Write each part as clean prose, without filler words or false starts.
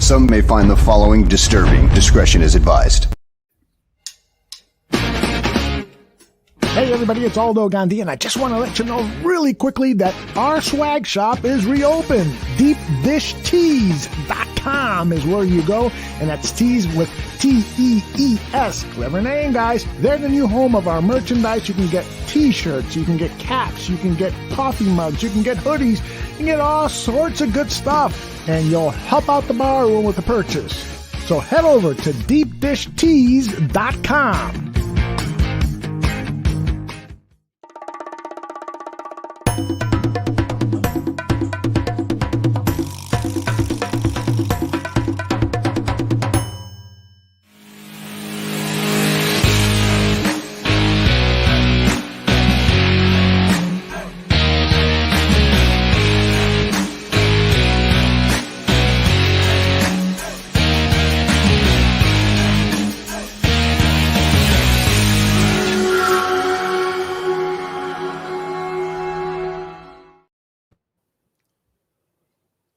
Some may find the following disturbing. Discretion is advised. Hey everybody, it's Aldo Gandhi, and I just want to let you know really quickly that our swag shop is reopened. DeepDishTees.com is where you go, and that's tees with T-E-E-S. Clever name, guys. They're the new home of our merchandise. You can get t-shirts, you can get caps, you can get coffee mugs, you can get hoodies, you can get all sorts of good stuff, and you'll help out the bar room with the purchase. So head over to DeepDishTees.com.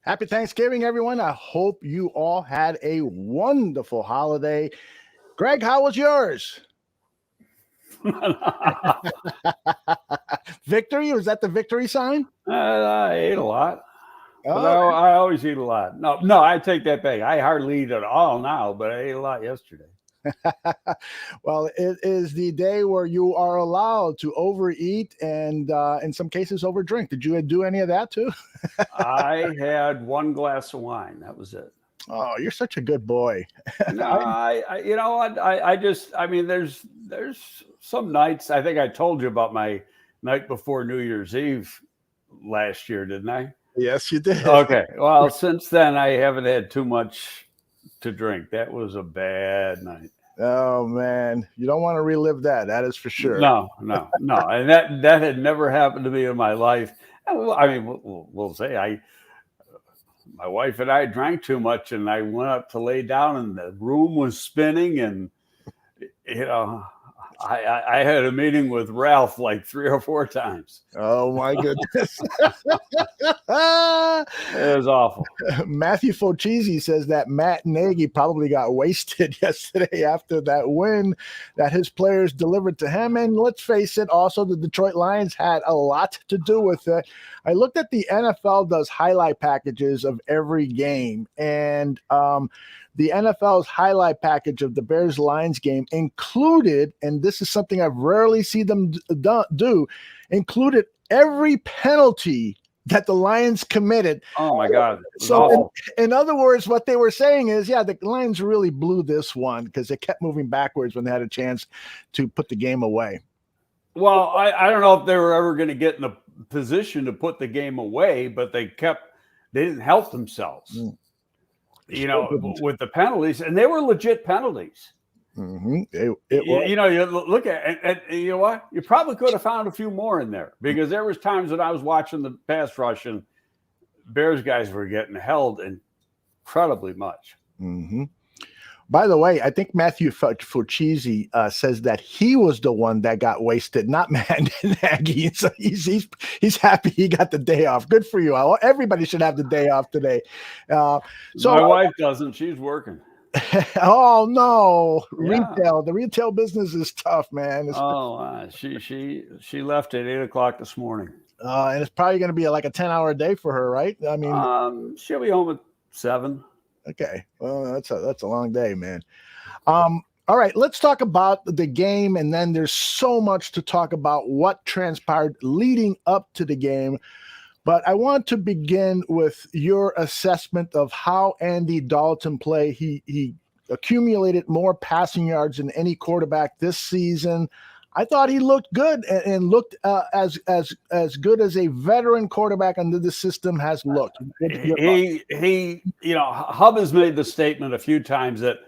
Happy Thanksgiving, everyone. I hope you all had a wonderful holiday. Greg, how was yours? Victory? Was that the victory sign? I ate a lot. Oh, I always eat a lot. No, I take that back. I hardly eat at all now, but I ate a lot yesterday. Well, it is the day where you are allowed to overeat and in some cases overdrink. Did you do any of that too? I had one glass of wine. That was it. Oh, you're such a good boy. No, you know what? I mean, there's some nights. I think I told you about my night before New Year's Eve last year, didn't I? Yes, you did. Okay. Well, since then I haven't had too much to drink. That was a bad night. Oh man, you don't want to relive that. That is for sure. No. And that had never happened to me in my life. I mean, we'll say my wife and I drank too much, and I went up to lay down, and the room was spinning, and I had a meeting with Ralph like 3 or 4 times. Oh my goodness. It was awful. Matthew Fochese says that Matt Nagy probably got wasted yesterday after that win that his players delivered to him. And let's face it, also the Detroit Lions had a lot to do with it. I looked at the NFL does highlight packages of every game, and the NFL's highlight package of the Bears-Lions game included, and this is something I've rarely seen them do, included every penalty that the Lions committed. Oh, my God. So in other words, what they were saying is, yeah, the Lions really blew this one because they kept moving backwards when they had a chance to put the game away. Well, I don't know if they were ever going to get in a position to put the game away, but they didn't help themselves. With the penalties, and they were legit penalties. Mm-hmm. You look at and you know what? You probably could have found a few more in there, because there was times that I was watching the pass rush and Bears guys were getting held incredibly much. Mm-hmm. By the way, I think Matthew Fochese says that he was the one that got wasted, not Matt Nagy. So he's happy he got the day off. Good for you. Everybody should have the day off today. So my wife doesn't. She's working. Oh no, yeah. Retail. The retail business is tough, man. She left at 8 o'clock this morning. And it's probably going to be like a 10-hour day for her, right? I mean, she'll be home at 7. Okay, well, that's a long day, man. All right, let's talk about the game, and then there's so much to talk about what transpired leading up to the game. But I want to begin with your assessment of how Andy Dalton played. He accumulated more passing yards than any quarterback this season. I thought he looked good and looked as good as a veteran quarterback under the system has looked. Hub has made the statement a few times that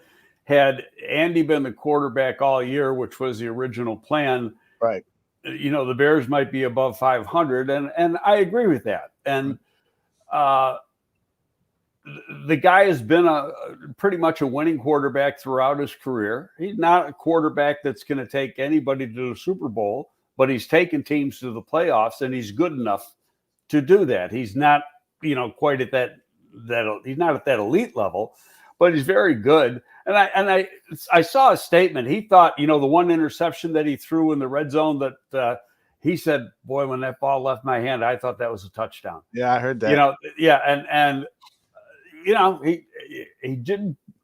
had Andy been the quarterback all year, which was the original plan, right? The Bears might be above 500, and I agree with that. And the guy has been pretty much a winning quarterback throughout his career. He's not a quarterback that's going to take anybody to the Super Bowl, but he's taken teams to the playoffs, and he's good enough to do that. He's not, quite at that he's not at that elite level, but he's very good. And I saw a statement. He thought, the one interception that he threw in the red zone that he said, boy, when that ball left my hand, I thought that was a touchdown. Yeah, I heard that.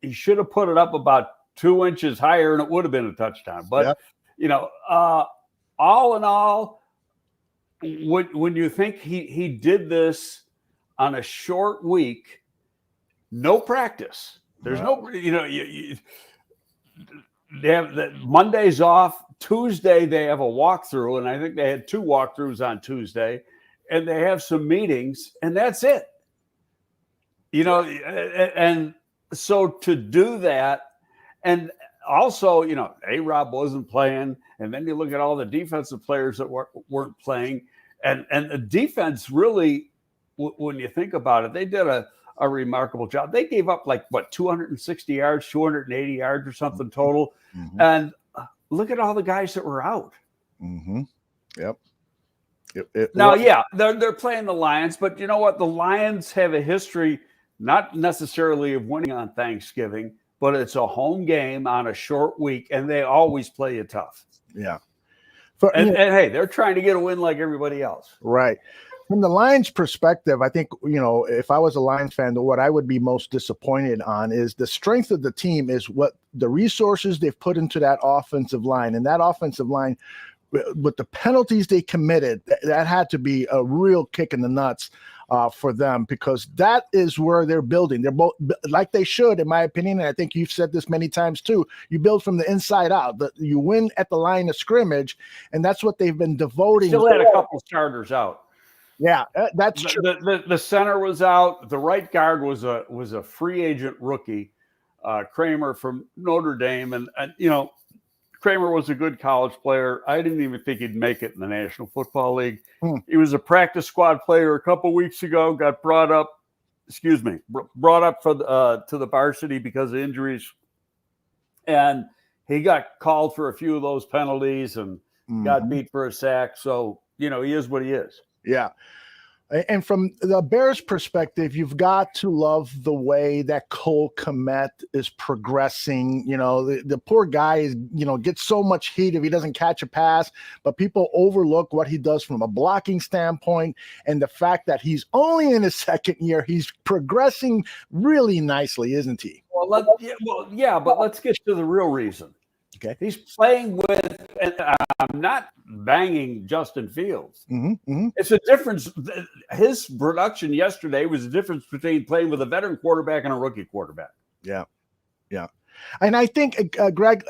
He should have put it up about 2 inches higher and it would have been a touchdown. But, all in all, when you think he did this on a short week, no practice. There's they have the Monday's off. Tuesday, they have a walkthrough, and I think they had 2 walkthroughs on Tuesday, and they have some meetings, and that's it. And so to do that, and also, A-Rob wasn't playing, and then you look at all the defensive players that weren't playing, and the defense really, when you think about it, they did a remarkable job. They gave up 260 yards, 280 yards or something total. Mm-hmm. And look at all the guys that were out. Mm-hmm. Yep. They're playing the Lions, but you know what? The Lions have a history, not necessarily of winning on Thanksgiving, but it's a home game on a short week, and they always play you tough. Yeah. And hey, they're trying to get a win like everybody else. Right. From the Lions' perspective, I think, if I was a Lions fan, what I would be most disappointed on is the strength of the team is what the resources they've put into that offensive line. And that offensive line, with the penalties they committed, that had to be a real kick in the nuts for them, because that is where they're building. They're both like they should, in my opinion. And I think you've said this many times too. You build from the inside out. You win at the line of scrimmage, and that's what they've been devoting. Still had a couple starters out. Yeah, that's true. The center was out. The right guard was a free agent rookie, Kramer from Notre Dame, and Kramer was a good college player. I didn't even think he'd make it in the National Football League. He was a practice squad player a couple weeks ago. Got brought up for to the varsity because of injuries, and he got called for a few of those penalties and got beat for a sack. So he is what he is. Yeah. And from the Bears' perspective, you've got to love the way that Cole Kmet is progressing. The poor guy is, gets so much heat if he doesn't catch a pass, but people overlook what he does from a blocking standpoint, and the fact that he's only in his second year. He's progressing really nicely, isn't he? But let's get to the real reason. Okay. He's playing with, and I'm not banging Justin Fields. It's a difference. His production yesterday was the difference between playing with a veteran quarterback and a rookie quarterback. Yeah. And I think, Greg,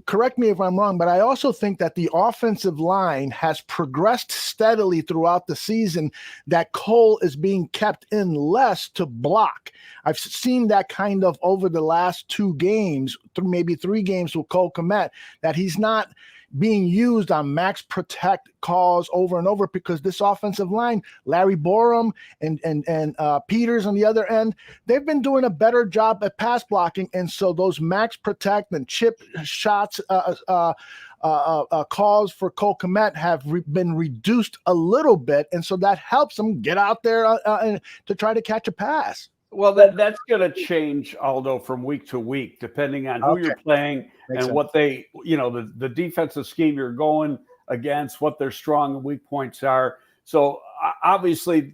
correct me if I'm wrong, but I also think that the offensive line has progressed steadily throughout the season, that Cole is being kept in less to block. I've seen that kind of over the last 2 games, maybe 3 games with Cole Kmet, that he's not being used on max protect calls over and over, because this offensive line, Larry Borum and Peters on the other end, they've been doing a better job at pass blocking. And so those max protect and chip shots calls for Cole Kmet have been reduced a little bit. And so that helps them get out there to try to catch a pass. Well, that's going to change, Aldo, from week to week, depending on who you're playing and what they, the defensive scheme you're going against, what their strong and weak points are. So obviously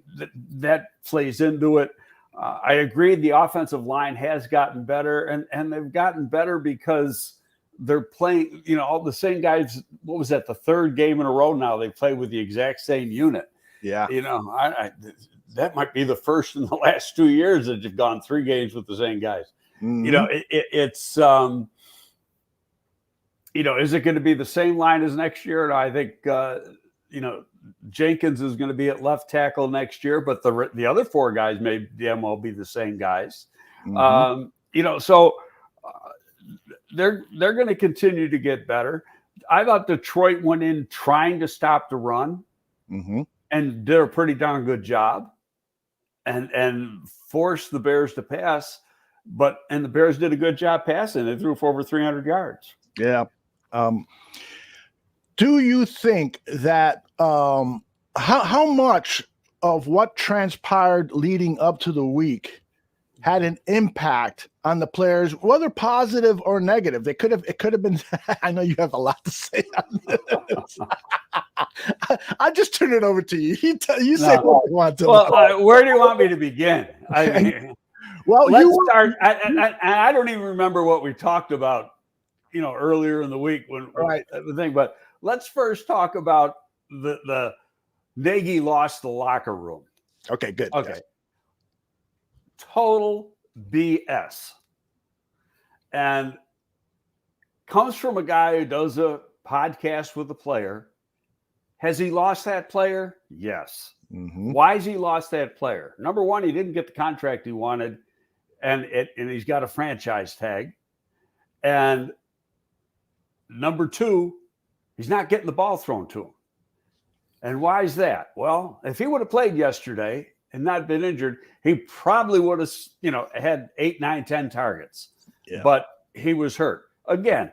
that plays into it. I agree the offensive line has gotten better, and they've gotten better because they're playing, all the same guys. What was that, the 3rd game in a row now they play with the exact same unit? Yeah. That might be the first in the last 2 years that you've gone 3 games with the same guys. It's is it going to be the same line as next year? And I think, Jenkins is going to be at left tackle next year, but the other 4 guys may damn well be the same guys. So they're going to continue to get better. I thought Detroit went in trying to stop the run and did a pretty darn good job. And forced the Bears to pass, and the Bears did a good job passing. They threw for over 300 yards. Yeah. Do you think that how much of what transpired leading up to the week had an impact on the players, whether positive or negative. It could have been. I know you have a lot to say on this. I just turn it over to you. You say what you want to. Well, where do you want me to begin? I mean, well, let's start. I don't even remember what we talked about, earlier in the week when the thing. But let's first talk about the Nagy lost the locker room. Okay, good. Okay. Yes. Total BS. And comes from a guy who does a podcast with a player. Has he lost that player? Yes. Mm-hmm. Why has he lost that player? Number one, he didn't get the contract he wanted, and he's got a franchise tag. And number two, he's not getting the ball thrown to him. And why is that? Well, if he would have played yesterday and not been injured, he probably would have, had 8, 9, 10 targets. Yeah. But he was hurt. Again,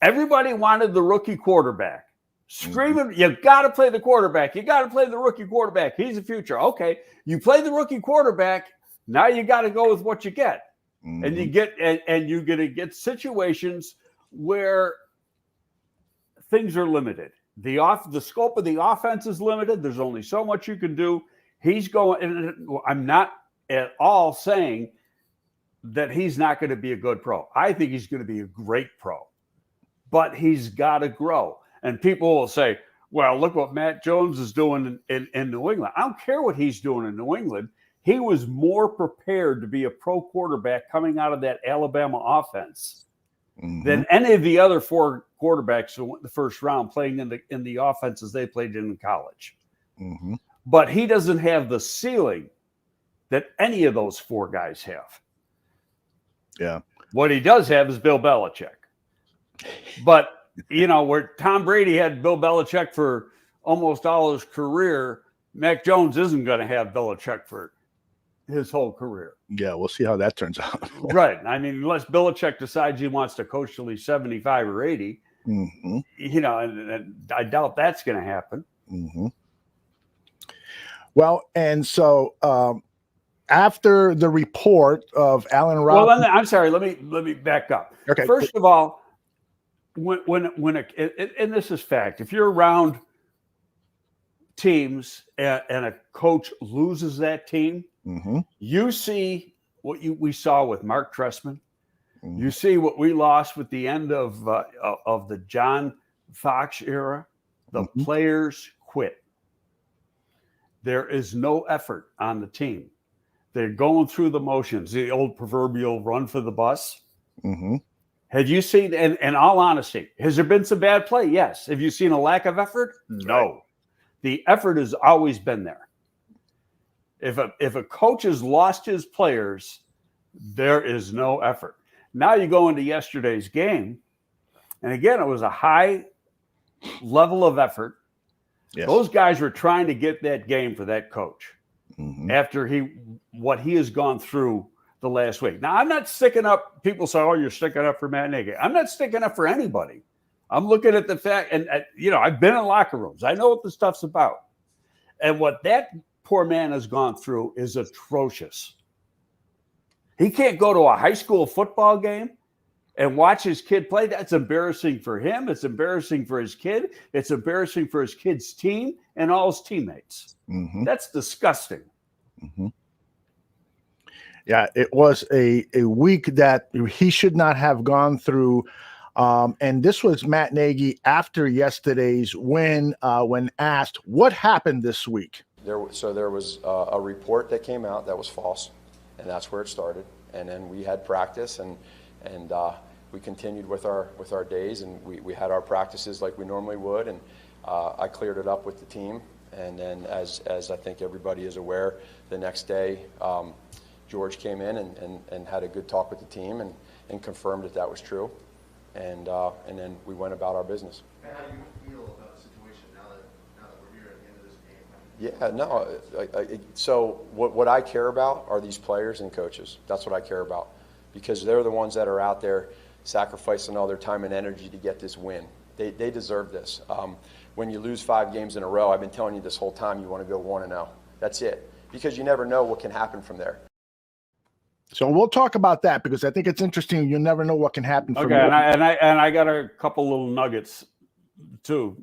everybody wanted the rookie quarterback. Screaming, you got to play the quarterback. You got to play the rookie quarterback. He's the future. Okay, you play the rookie quarterback. Now you got to go with what you get. Mm-hmm. And you get and you're going to get situations where things are limited. The scope of the offense is limited. There's only so much you can do. He's going, and I'm not at all saying that he's not going to be a good pro. I think he's going to be a great pro, but he's got to grow. And people will say, well, look what Matt Jones is doing in New England. I don't care what he's doing in New England. He was more prepared to be a pro quarterback coming out of that Alabama offense than any of the other 4 quarterbacks who went in the first round playing in the offenses they played in college. Mm-hmm. But he doesn't have the ceiling that any of those 4 guys have. Yeah. What he does have is Bill Belichick. But where Tom Brady had Bill Belichick for almost all his career, Mac Jones isn't going to have Belichick for his whole career. Yeah, we'll see how that turns out. Right. I mean, unless Belichick decides he wants to coach till he's 75 or 80, and I doubt that's going to happen. Mm-hmm. Well, and so after the report of Allen Robinson. Well, I'm sorry. Let me back up. Okay. First of all, when and this is fact, if you're around teams and a coach loses that team, you see what we saw with Mark Trestman. You see what we lost with the end of the John Fox era. The players quit. There is no effort on the team. They're going through the motions, the old proverbial run for the bus. Have you seen, and in all honesty, has there been some bad play? Yes. Have you seen a lack of effort? No. Right. The effort has always been there. If a coach has lost his players, there is no effort. Now you go into yesterday's game, and again, it was a high level of effort. Yes. Those guys were trying to get that game for that coach after what he has gone through the last week. Now, I'm not sticking up. People say, oh, you're sticking up for Matt Nagy. I'm not sticking up for anybody. I'm looking at the fact, and I've been in locker rooms. I know what the stuff's about. And what that poor man has gone through is atrocious. He can't go to a high school football game and watch his kid play. That's embarrassing for him. It's embarrassing for his kid. It's embarrassing for his kid's team and all his teammates. That's disgusting. Yeah, it was a week that he should not have gone through. And this was Matt Nagy after yesterday's win when asked, what happened this week? There was a report that came out that was false, and that's where it started. And then we had practice, and we continued with our days, and we had our practices like we normally would. And I cleared it up with the team. And then as I think everybody is aware, the next day, George came in and had a good talk with the team and confirmed that was true. And then we went about our business. And how do you feel about the situation now that we're here at the end of this game? Yeah, no. So what I care about are these players and coaches. That's what I care about, because they're the ones that are out there sacrificing all their time and energy to get this win. They deserve this. When you lose 5 games in a row, I've been telling you this whole time, you want to go 1-0. That's it, because you never know what can happen from there. So we'll talk about that because I think it's interesting. You never know what can happen. Okay, and I got a couple little nuggets too.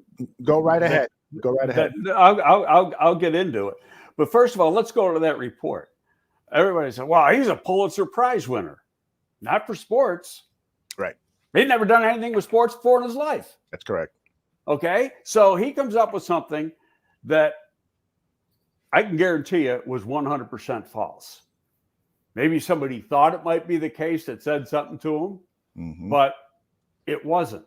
Go right ahead. Go right ahead. I'll get into it. But first of all, let's go to that report. Everybody said, "Well, he's a Pulitzer Prize winner." Not for sports. Right. He'd never done anything with sports before in his life. That's correct. Okay, so he comes up with something that I can guarantee you was 100% false. Maybe somebody thought it might be the case that said something to him, but it wasn't.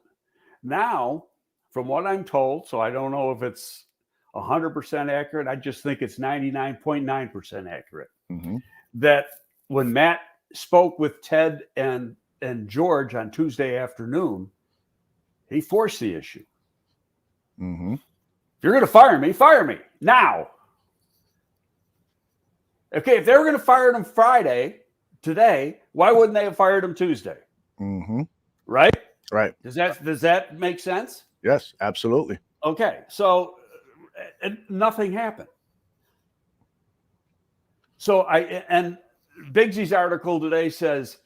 Now, from what I'm told, so I don't know if it's 100% accurate, I just think it's 99.9% accurate, that when Matt spoke with Ted and George on Tuesday afternoon, he forced the issue. If you're going to fire me now. Okay, if they were going to fire him today, why wouldn't they have fired him Tuesday? Right? Right. Does that make sense? Yes, absolutely. Okay, so nothing happened. So and Bigsy's article today says,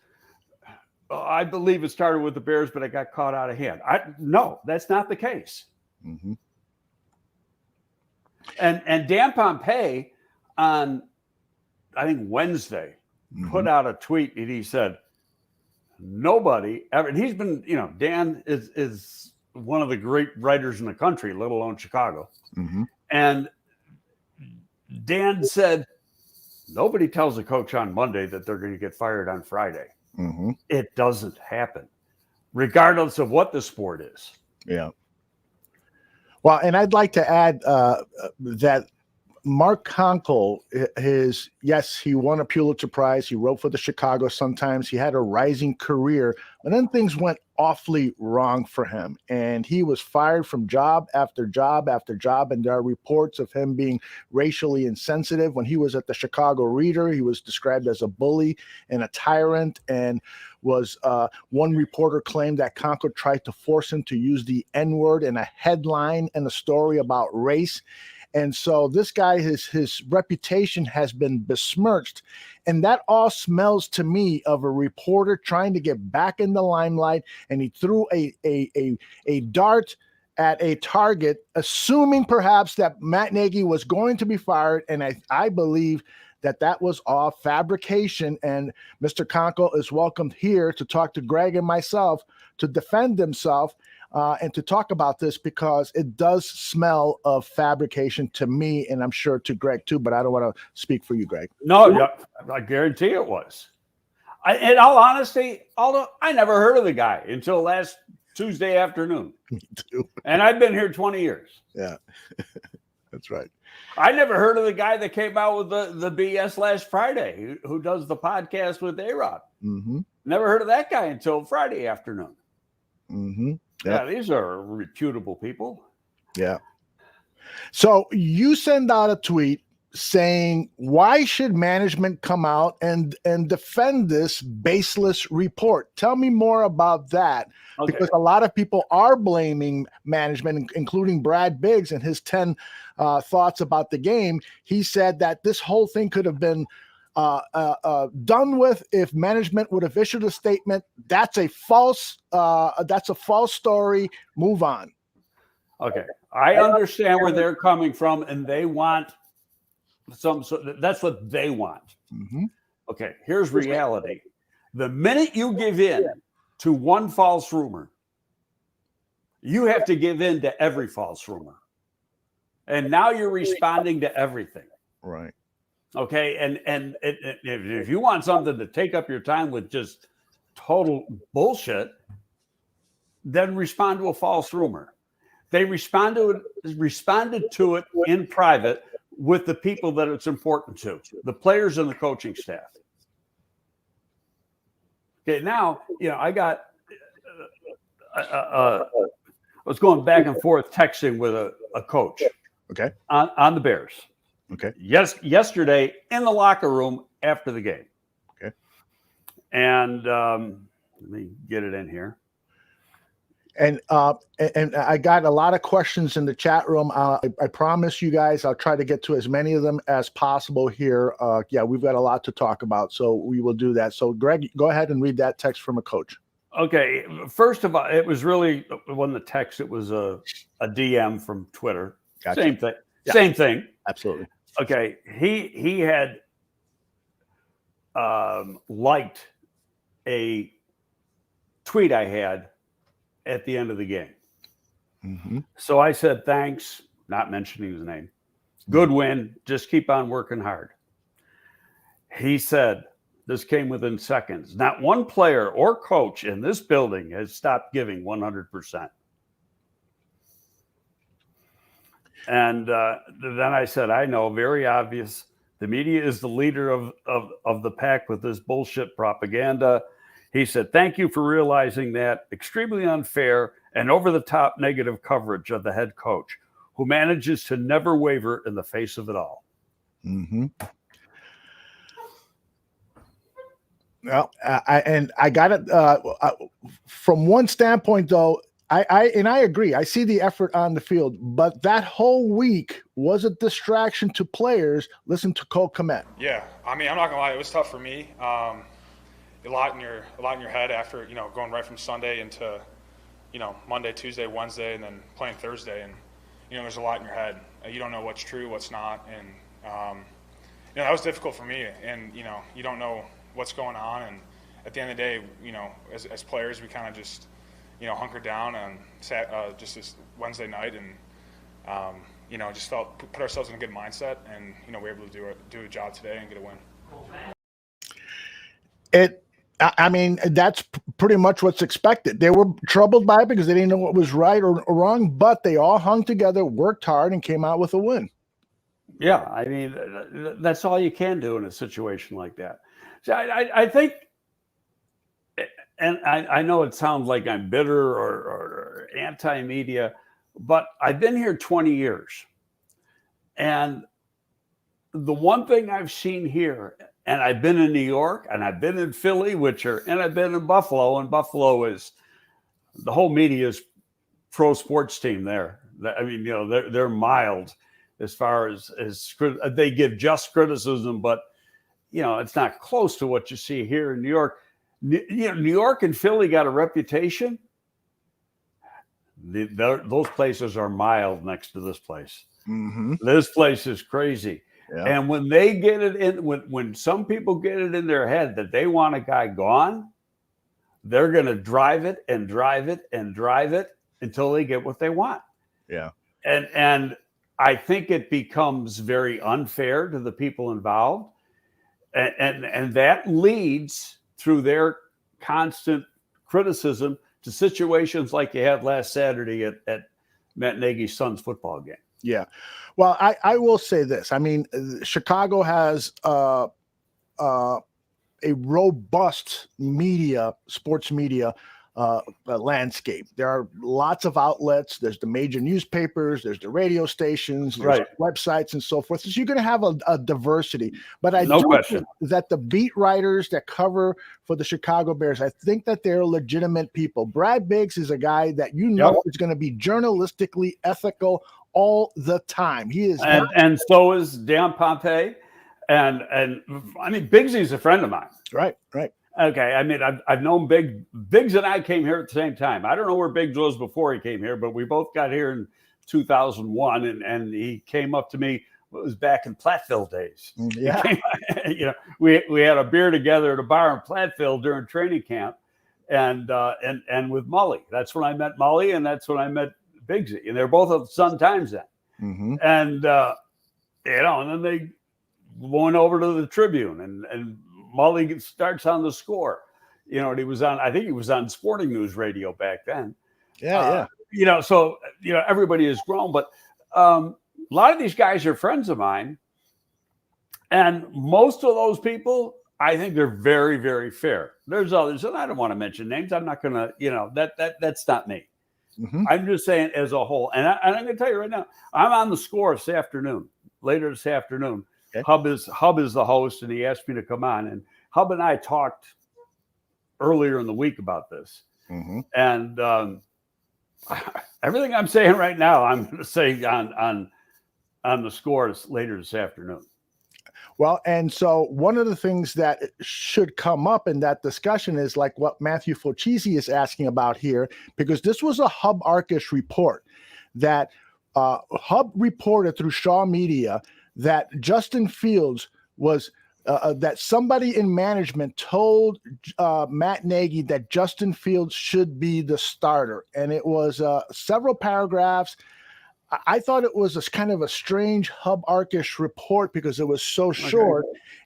I believe it started with the Bears, but it got caught out of hand. No, that's not the case. And Dan Pompei on, I think, Wednesday, put out a tweet and he said, nobody ever, and he's been, Dan is one of the great writers in the country, let alone Chicago. And Dan said, nobody tells a coach on Monday that they're going to get fired on Friday. It doesn't happen, regardless of what the sport is. Yeah. Well, and I'd like to add that Mark Conkle, yes, he won a Pulitzer Prize. He wrote for the Chicago Sun-Times. He had a rising career, but then things went awfully wrong for him. And he was fired from job after job after job. And there are reports of him being racially insensitive. When he was at the Chicago Reader, he was described as a bully and a tyrant, and was one reporter claimed that Conkle tried to force him to use the N-word in a headline and a story about race. And so this guy, his reputation has been besmirched. And that all smells to me of a reporter trying to get back in the limelight. And he threw a dart at a target, assuming perhaps that Matt Nagy was going to be fired. And I believe that was all fabrication. And Mr. Conkle is welcomed here to talk to Greg and myself to defend himself. And to talk about this, because it does smell of fabrication to me, and I'm sure to Greg too, but I don't want to speak for you, Greg. No, I guarantee it was. In all honesty, although I never heard of the guy until last Tuesday afternoon. Me too. And I've been here 20 years. Yeah, that's right. I never heard of the guy that came out with the BS last Friday, who does the podcast with A-Rod. Never heard of that guy until Friday afternoon. Yeah, these are reputable people. Yeah. So you send out a tweet saying, why should management come out and defend this baseless report? Tell me more about that. Okay. Because a lot of people are blaming management, including Brad Biggs and his 10 thoughts about the game. He said that this whole thing could have been done with if management would have issued a statement. That's a false story. Move on. Okay, I understand where they're coming from, and they want that's what they want. Okay, here's reality. The minute you give in to one false rumor, you have to give in to every false rumor, and now you're responding to everything. Right. Okay, and if you want something to take up your time with just total bullshit, then respond to a false rumor. They responded to it in private with the people that it's important to, the players and the coaching staff. Okay, now, I got I was going back and forth texting with a coach. Okay. On the Bears. Okay. Yesterday in the locker room after the game. Okay. And let me get it in here. And I got a lot of questions in the chat room. I promise you guys I'll try to get to as many of them as possible here. Yeah, we've got a lot to talk about, so we will do that. So, Greg, go ahead and read that text from a coach. Okay, first of all, it was really, it wasn't a text, it was a DM from Twitter. Gotcha. Same thing. Yeah. Same thing. Absolutely. Okay, he had liked a tweet I had at the end of the game. Mm-hmm. So I said, thanks, not mentioning his name. Good win. Just keep on working hard. He said, this came within seconds. Not one player or coach in this building has stopped giving 100%. And then I said, I know, very obvious. The media is the leader of the pack with this bullshit propaganda. He said, thank you for realizing that. Extremely unfair and over-the-top negative coverage of the head coach, who manages to never waver in the face of it all. Mm-hmm. Well, I got it from one standpoint, though. I agree. I see the effort on the field, but that whole week was a distraction to players. Listen to Cole Kmet. Yeah, I mean, I'm not gonna lie, it was tough for me. A lot in your head after going right from Sunday into Monday, Tuesday, Wednesday, and then playing Thursday, and there's a lot in your head. You don't know what's true, what's not, and that was difficult for me. And you don't know what's going on, and at the end of the day, as players, we kind of just hunkered down on just this Wednesday night, and just put ourselves in a good mindset, and we were able to do a job today and get a win. I mean, that's pretty much what's expected. They were troubled by it because they didn't know what was right or wrong, but they all hung together, worked hard, and came out with a win. Yeah, I mean, that's all you can do in a situation like that. So I think, and I know it sounds like I'm bitter or anti-media, but I've been here 20 years. And the one thing I've seen here, and I've been in New York, and I've been in Philly, and I've been in Buffalo, and Buffalo is, the whole media's pro sports team there. I mean, they're mild as far as they give just criticism, but it's not close to what you see here in New York. New York and Philly got a reputation. Those places are mild next to this place. Mm-hmm. This place is crazy. Yeah. And when they get it in, when some people get it in their head that they want a guy gone, they're going to drive it and drive it and drive it until they get what they want. Yeah. And I think it becomes very unfair to the people involved. And that leads through their constant criticism to situations like you had last Saturday at Matt Nagy's son's football game. Yeah. Well, I will say this. I mean, Chicago has a robust sports media landscape. There are lots of outlets. There's the major newspapers, there's the radio stations, there's websites and so forth. So you're going to have a diversity. But I do think that the beat writers that cover for the Chicago Bears, I think that they're legitimate people. Brad Biggs is a guy that is going to be journalistically ethical all the time. He is, and so is Dan Pompey, and I mean, Biggsy's a friend of mine. Right. Okay, I mean, I've known Biggs and I came here at the same time. I don't know where Biggs was before he came here, but we both got here in 2001, and he came up to me. It was back in Platteville days. Yeah, we had a beer together at a bar in Platteville during training camp, and with Mully. That's when I met Mully, and that's when I met Biggsy, and they're both at the Sun Times then. Mm-hmm. And and then they went over to the Tribune, and Mully starts on the Score. And he was on, I think he was on Sporting News Radio back then. Yeah. So everybody has grown, but a lot of these guys are friends of mine, and most of those people, I think they're very, very fair. There's others, and I don't want to mention names. I'm not going to, that's not me. Mm-hmm. I'm just saying as a whole. And I'm going to tell you right now, I'm on the Score later this afternoon. Okay. Hub is the host, and he asked me to come on. And Hub and I talked earlier in the week about this. Mm-hmm. And Everything I'm saying right now, I'm going to say on the scores later this afternoon. Well, and so one of the things that should come up in that discussion is like what Matthew Fulchisi is asking about here, because this was a Hub Arcus report that Hub reported through Shaw Media that Justin Fields was that somebody in management told Matt Nagy that Justin Fields should be the starter. And it was several paragraphs. I thought it was a kind of a strange Hub Arcus report because it was so short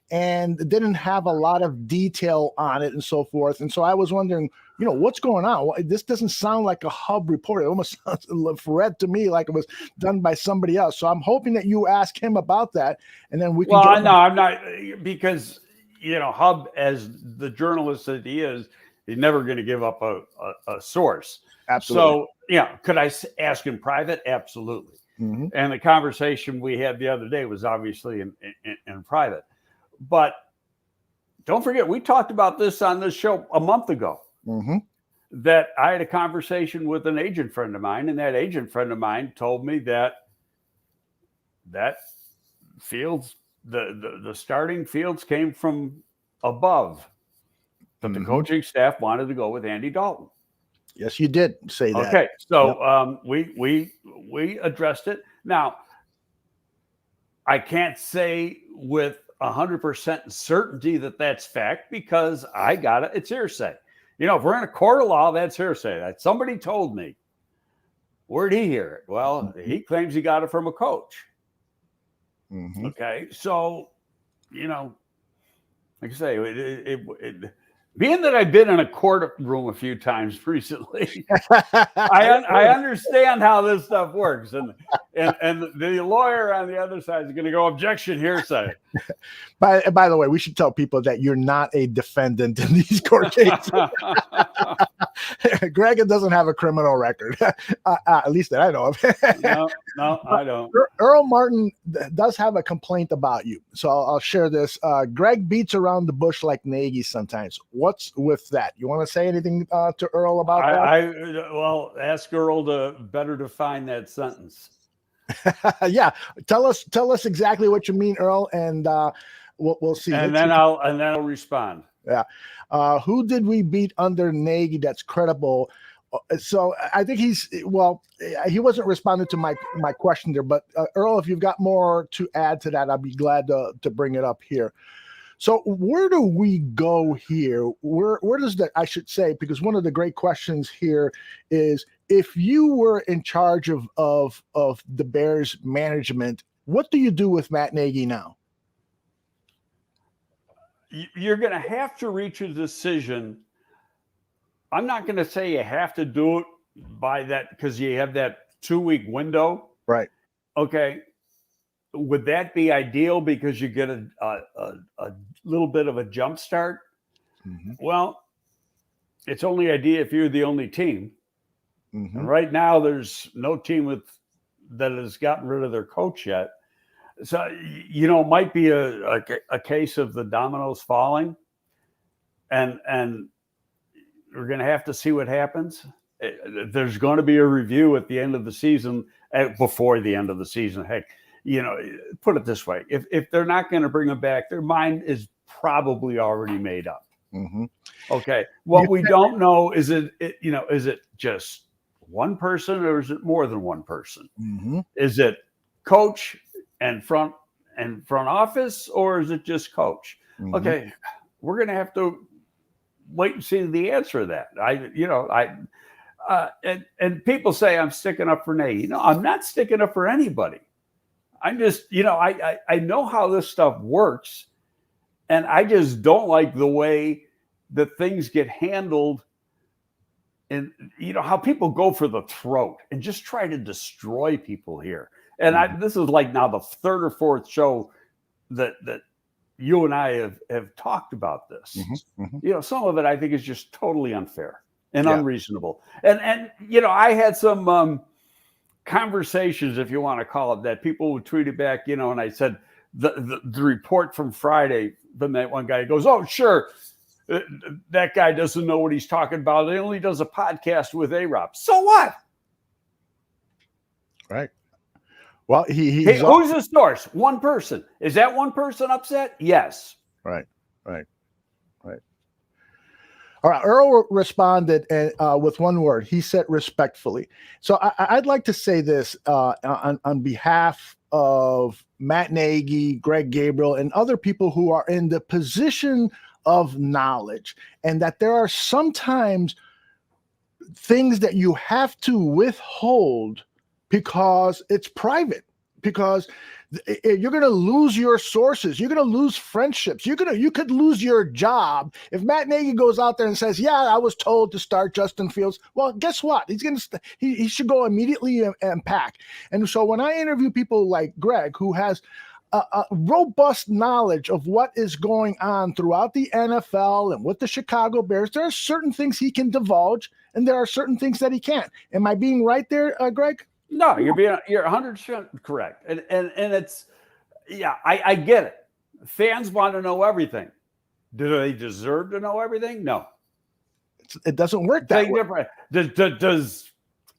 and didn't have a lot of detail on it and so forth. And so I was wondering, what's going on? This doesn't sound like a Hub report. It almost sounds read to me like it was done by somebody else. So I'm hoping that you ask him about that, and then we can. Well, no, I'm not, because Hub, as the journalist that he is, he's never going to give up a source. Absolutely. So, could I ask in private? Absolutely. Mm-hmm. And the conversation we had the other day was obviously in private. But don't forget, we talked about this on this show a month ago. Mm-hmm. That I had a conversation with an agent friend of mine, and that agent friend of mine told me that Fields, the starting Fields came from above, but the coaching staff wanted to go with Andy Dalton. Yes, you did say that. Okay, so we addressed it. Now, I can't say with 100% certainty that that's fact because I got it. It's hearsay. If we're in a court of law, that's hearsay. That somebody told me. Where'd he hear it? Well, he claims he got it from a coach. Mm-hmm. Okay, so like I say, being that I've been in a courtroom a few times recently, I understand how this stuff works, and the lawyer on the other side is going to go objection hearsay. By the way, we should tell people that you're not a defendant in these court cases. Greg doesn't have a criminal record, at least that I know of. No, I don't. Earl Martin does have a complaint about you, so I'll share this. Greg beats around the bush like Nagy sometimes. What's with that? You want to say anything to Earl about that? Well, ask Earl to better define that sentence. Yeah, tell us exactly what you mean, Earl, and we'll see. And then I'll respond. Yeah. Who did we beat under Nagy that's credible? So I think he wasn't responding to my question there, but Earl, if you've got more to add to that, I'd be glad to bring it up here. So where do we go here? Where does that, I should say, because one of the great questions here is, if you were in charge of the Bears management, what do you do with Matt Nagy now? You're going to have to reach a decision. I'm not going to say you have to do it by that because you have that 2-week window. Right. Okay. Would that be ideal because you get a little bit of a jump start? Mm-hmm. Well, it's only ideal if you're the only team. Mm-hmm. And right now, there's no team that has gotten rid of their coach yet. So, it might be a case of the dominoes falling, and we're going to have to see what happens. There's going to be a review at the end of the season, before the end of the season. Heck, put it this way: if they're not going to bring him back, their mind is probably already made up. Mm-hmm. Okay, what we don't know is is it just one person or is it more than one person? Mm-hmm. Is it coach and front office, or is it just coach? Mm-hmm. Okay, we're going to have to wait and see the answer to that. And people say I'm sticking up for Nagy. No, I'm not sticking up for anybody. I'm just, I know how this stuff works, and I just don't like the way that things get handled. And how people go for the throat and just try to destroy people here. And this is like now the third or fourth show that you and I have talked about this. Mm-hmm. Mm-hmm. Some of it I think is just totally unfair and unreasonable. And I had some conversations, if you want to call it that. People would tweet it back, and I said the report from Friday, then that one guy goes, "Oh, sure. That guy doesn't know what he's talking about. He only does a podcast with A-Rob." So what? Right. Well, Hey, who's the source? One person. Is that one person upset? Yes. Right. All right. Earl responded with one word. He said respectfully. So I'd like to say this on behalf of Matt Nagy, Greg Gabriel, and other people who are in the position of knowledge, and that there are sometimes things that you have to withhold because it's private, because you're going to lose your sources. You're going to lose friendships. You could lose your job. If Matt Nagy goes out there and says, yeah, I was told to start Justin Fields. Well, guess what? He's going to, he should go immediately and pack. And so when I interview people like Greg, who has a robust knowledge of what is going on throughout the NFL and with the Chicago Bears, there are certain things he can divulge and there are certain things that he can't. Am I being right there, Greg? No, you're 100% correct. And it's, yeah, I get it. Fans want to know everything. Do they deserve to know everything? No. It doesn't work that way. Does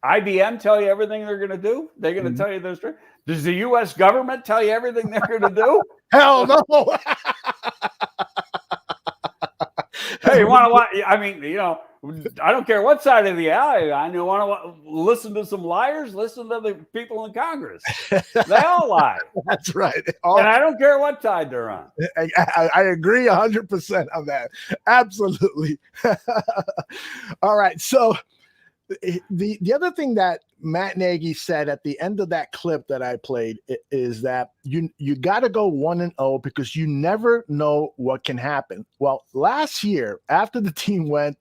IBM tell you everything they're going to do? They're going to tell you this. Does the U.S. government tell you everything they're going to do? Hell no. Hey, you want to watch? I mean, I don't care what side of the alley I you want to listen to some liars? Listen to the people in Congress. They all lie. That's right. And I don't care what side they're on. I agree 100% on that. Absolutely. All right. So the other thing that Matt Nagy said at the end of that clip that I played is that you got to go 1-0 because you never know what can happen. Well, last year, after the team went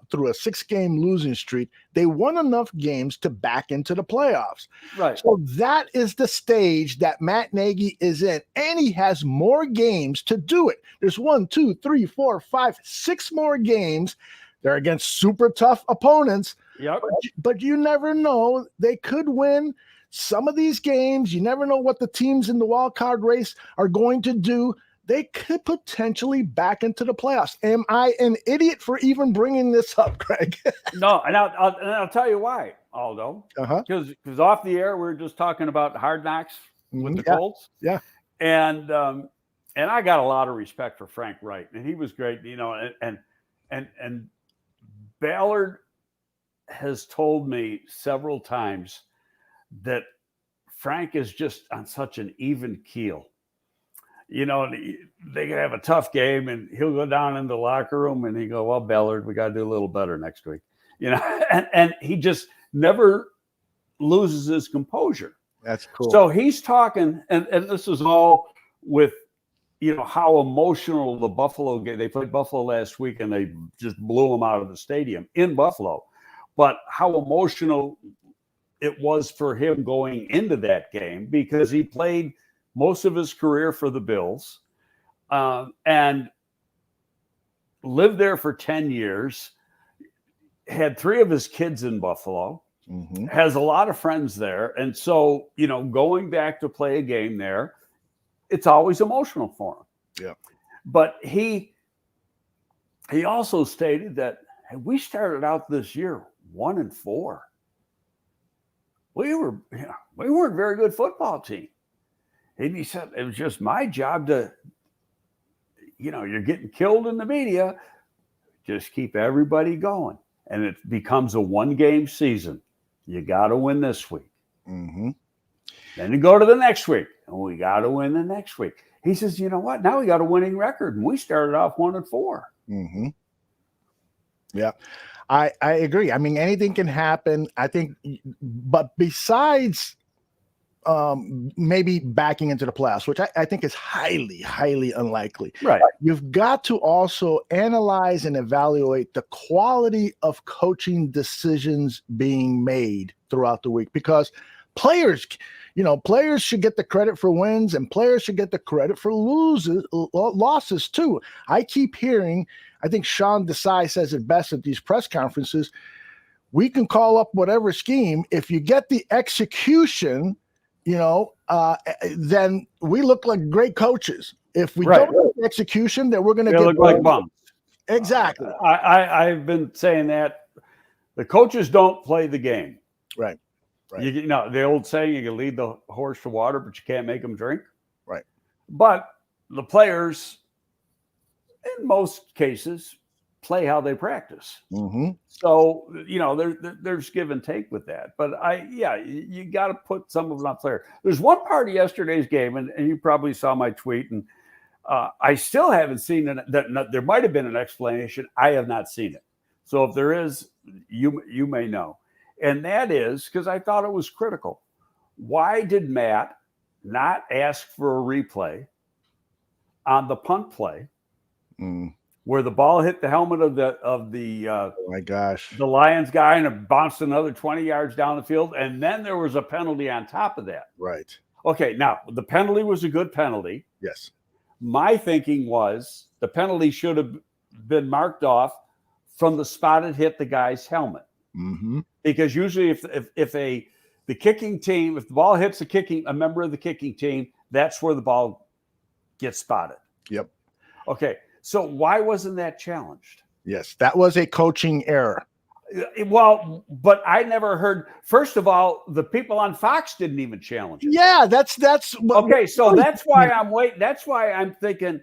through a 6-game losing streak, they won enough games to back into the playoffs. Right. So that is the stage that Matt Nagy is in, and he has more games to do it. There's 1, 2, 3, 4, 5, 6 more games. They're against super tough opponents. Yep. But you never know. They could win some of these games. You never know what the teams in the wild card race are going to do. They could potentially back into the playoffs. Am I an idiot for even bringing this up, Craig? No, and I'll tell you why, Aldo. Because off the air, we were just talking about Hard Knocks with the Colts. Yeah. And I got a lot of respect for Frank Wright, and he was great, and Ballard has told me several times that Frank is just on such an even keel. They can have a tough game and he'll go down in the locker room and he go, well, Ballard, we got to do a little better next week. And he just never loses his composure. That's cool. So he's talking, and this is all with, how emotional the Buffalo game. They played Buffalo last week and they just blew them out of the stadium in Buffalo. But how emotional it was for him going into that game because he played most of his career for the Bills and lived there for 10 years, had 3 of his kids in Buffalo, has a lot of friends there. And so, going back to play a game there, it's always emotional for him. Yeah. But he also stated that we started out this year 1-4. We weren't a very good football team. And he said, it was just my job to, you're getting killed in the media. Just keep everybody going. And it becomes a 1-game season. You got to win this week. Then you go to the next week. And we got to win the next week. He says, you know what? Now we got a winning record. And we started off 1-4. Yeah. I agree. I mean, anything can happen, I think. But besides maybe backing into the playoffs, which I think is highly, highly unlikely. Right. You've got to also analyze and evaluate the quality of coaching decisions being made throughout the week, because players should get the credit for wins and players should get the credit for losses too. I keep hearing, I think Sean Desai says it best at these press conferences, we can call up whatever scheme. If you get the execution, then we look like great coaches. If we don't get the execution, then we're going to look like bums. Exactly. I've been saying that the coaches don't play the game. Right. Right. You know, the old saying, you can lead the horse to water, but you can't make him drink. Right. But the players, in most cases, play how they practice. Mm-hmm. So, you know, there's give and take with that. But you got to put some of it on player. There's one part of yesterday's game, and you probably saw my tweet, and I still haven't seen that. There might have been an explanation. I have not seen it. So if there is, you may know. And that is because I thought it was critical. Why did Matt not ask for a replay on the punt play where the ball hit the helmet of the oh my gosh, the Lions guy and it bounced another 20 yards down the field, and then there was a penalty on top of that? Right. Okay, now the penalty was a good penalty. Yes. My thinking was the penalty should have been marked off from the spot it hit the guy's helmet. Mm-hmm. Because usually if the kicking team, if the ball hits a member of the kicking team, that's where the ball gets spotted. Yep. Okay. So why wasn't that challenged? Yes, that was a coaching error. Well, but I never heard. First of all, the people on Fox didn't even challenge it. Yeah, that's okay. So that's why I'm waiting. That's why I'm thinking,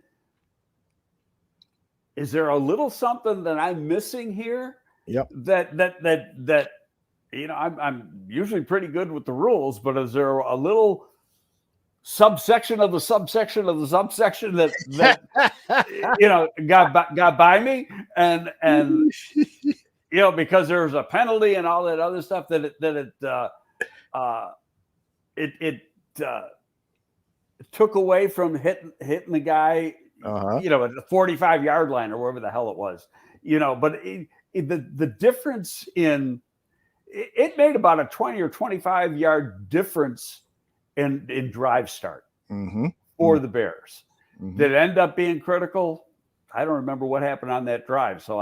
is there a little something that I'm missing here? Yep. That you know, I'm usually pretty good with the rules, but is there a little subsection of the subsection of the subsection that you know got by me and you know, because there was a penalty and all that other stuff that it took away from hitting the guy, you know, at the 45-yard line or wherever the hell it was, you know. But the difference in it made about a 20 or 25-yard difference in drive start for the Bears. Did it end up being critical? I don't remember what happened on that drive, so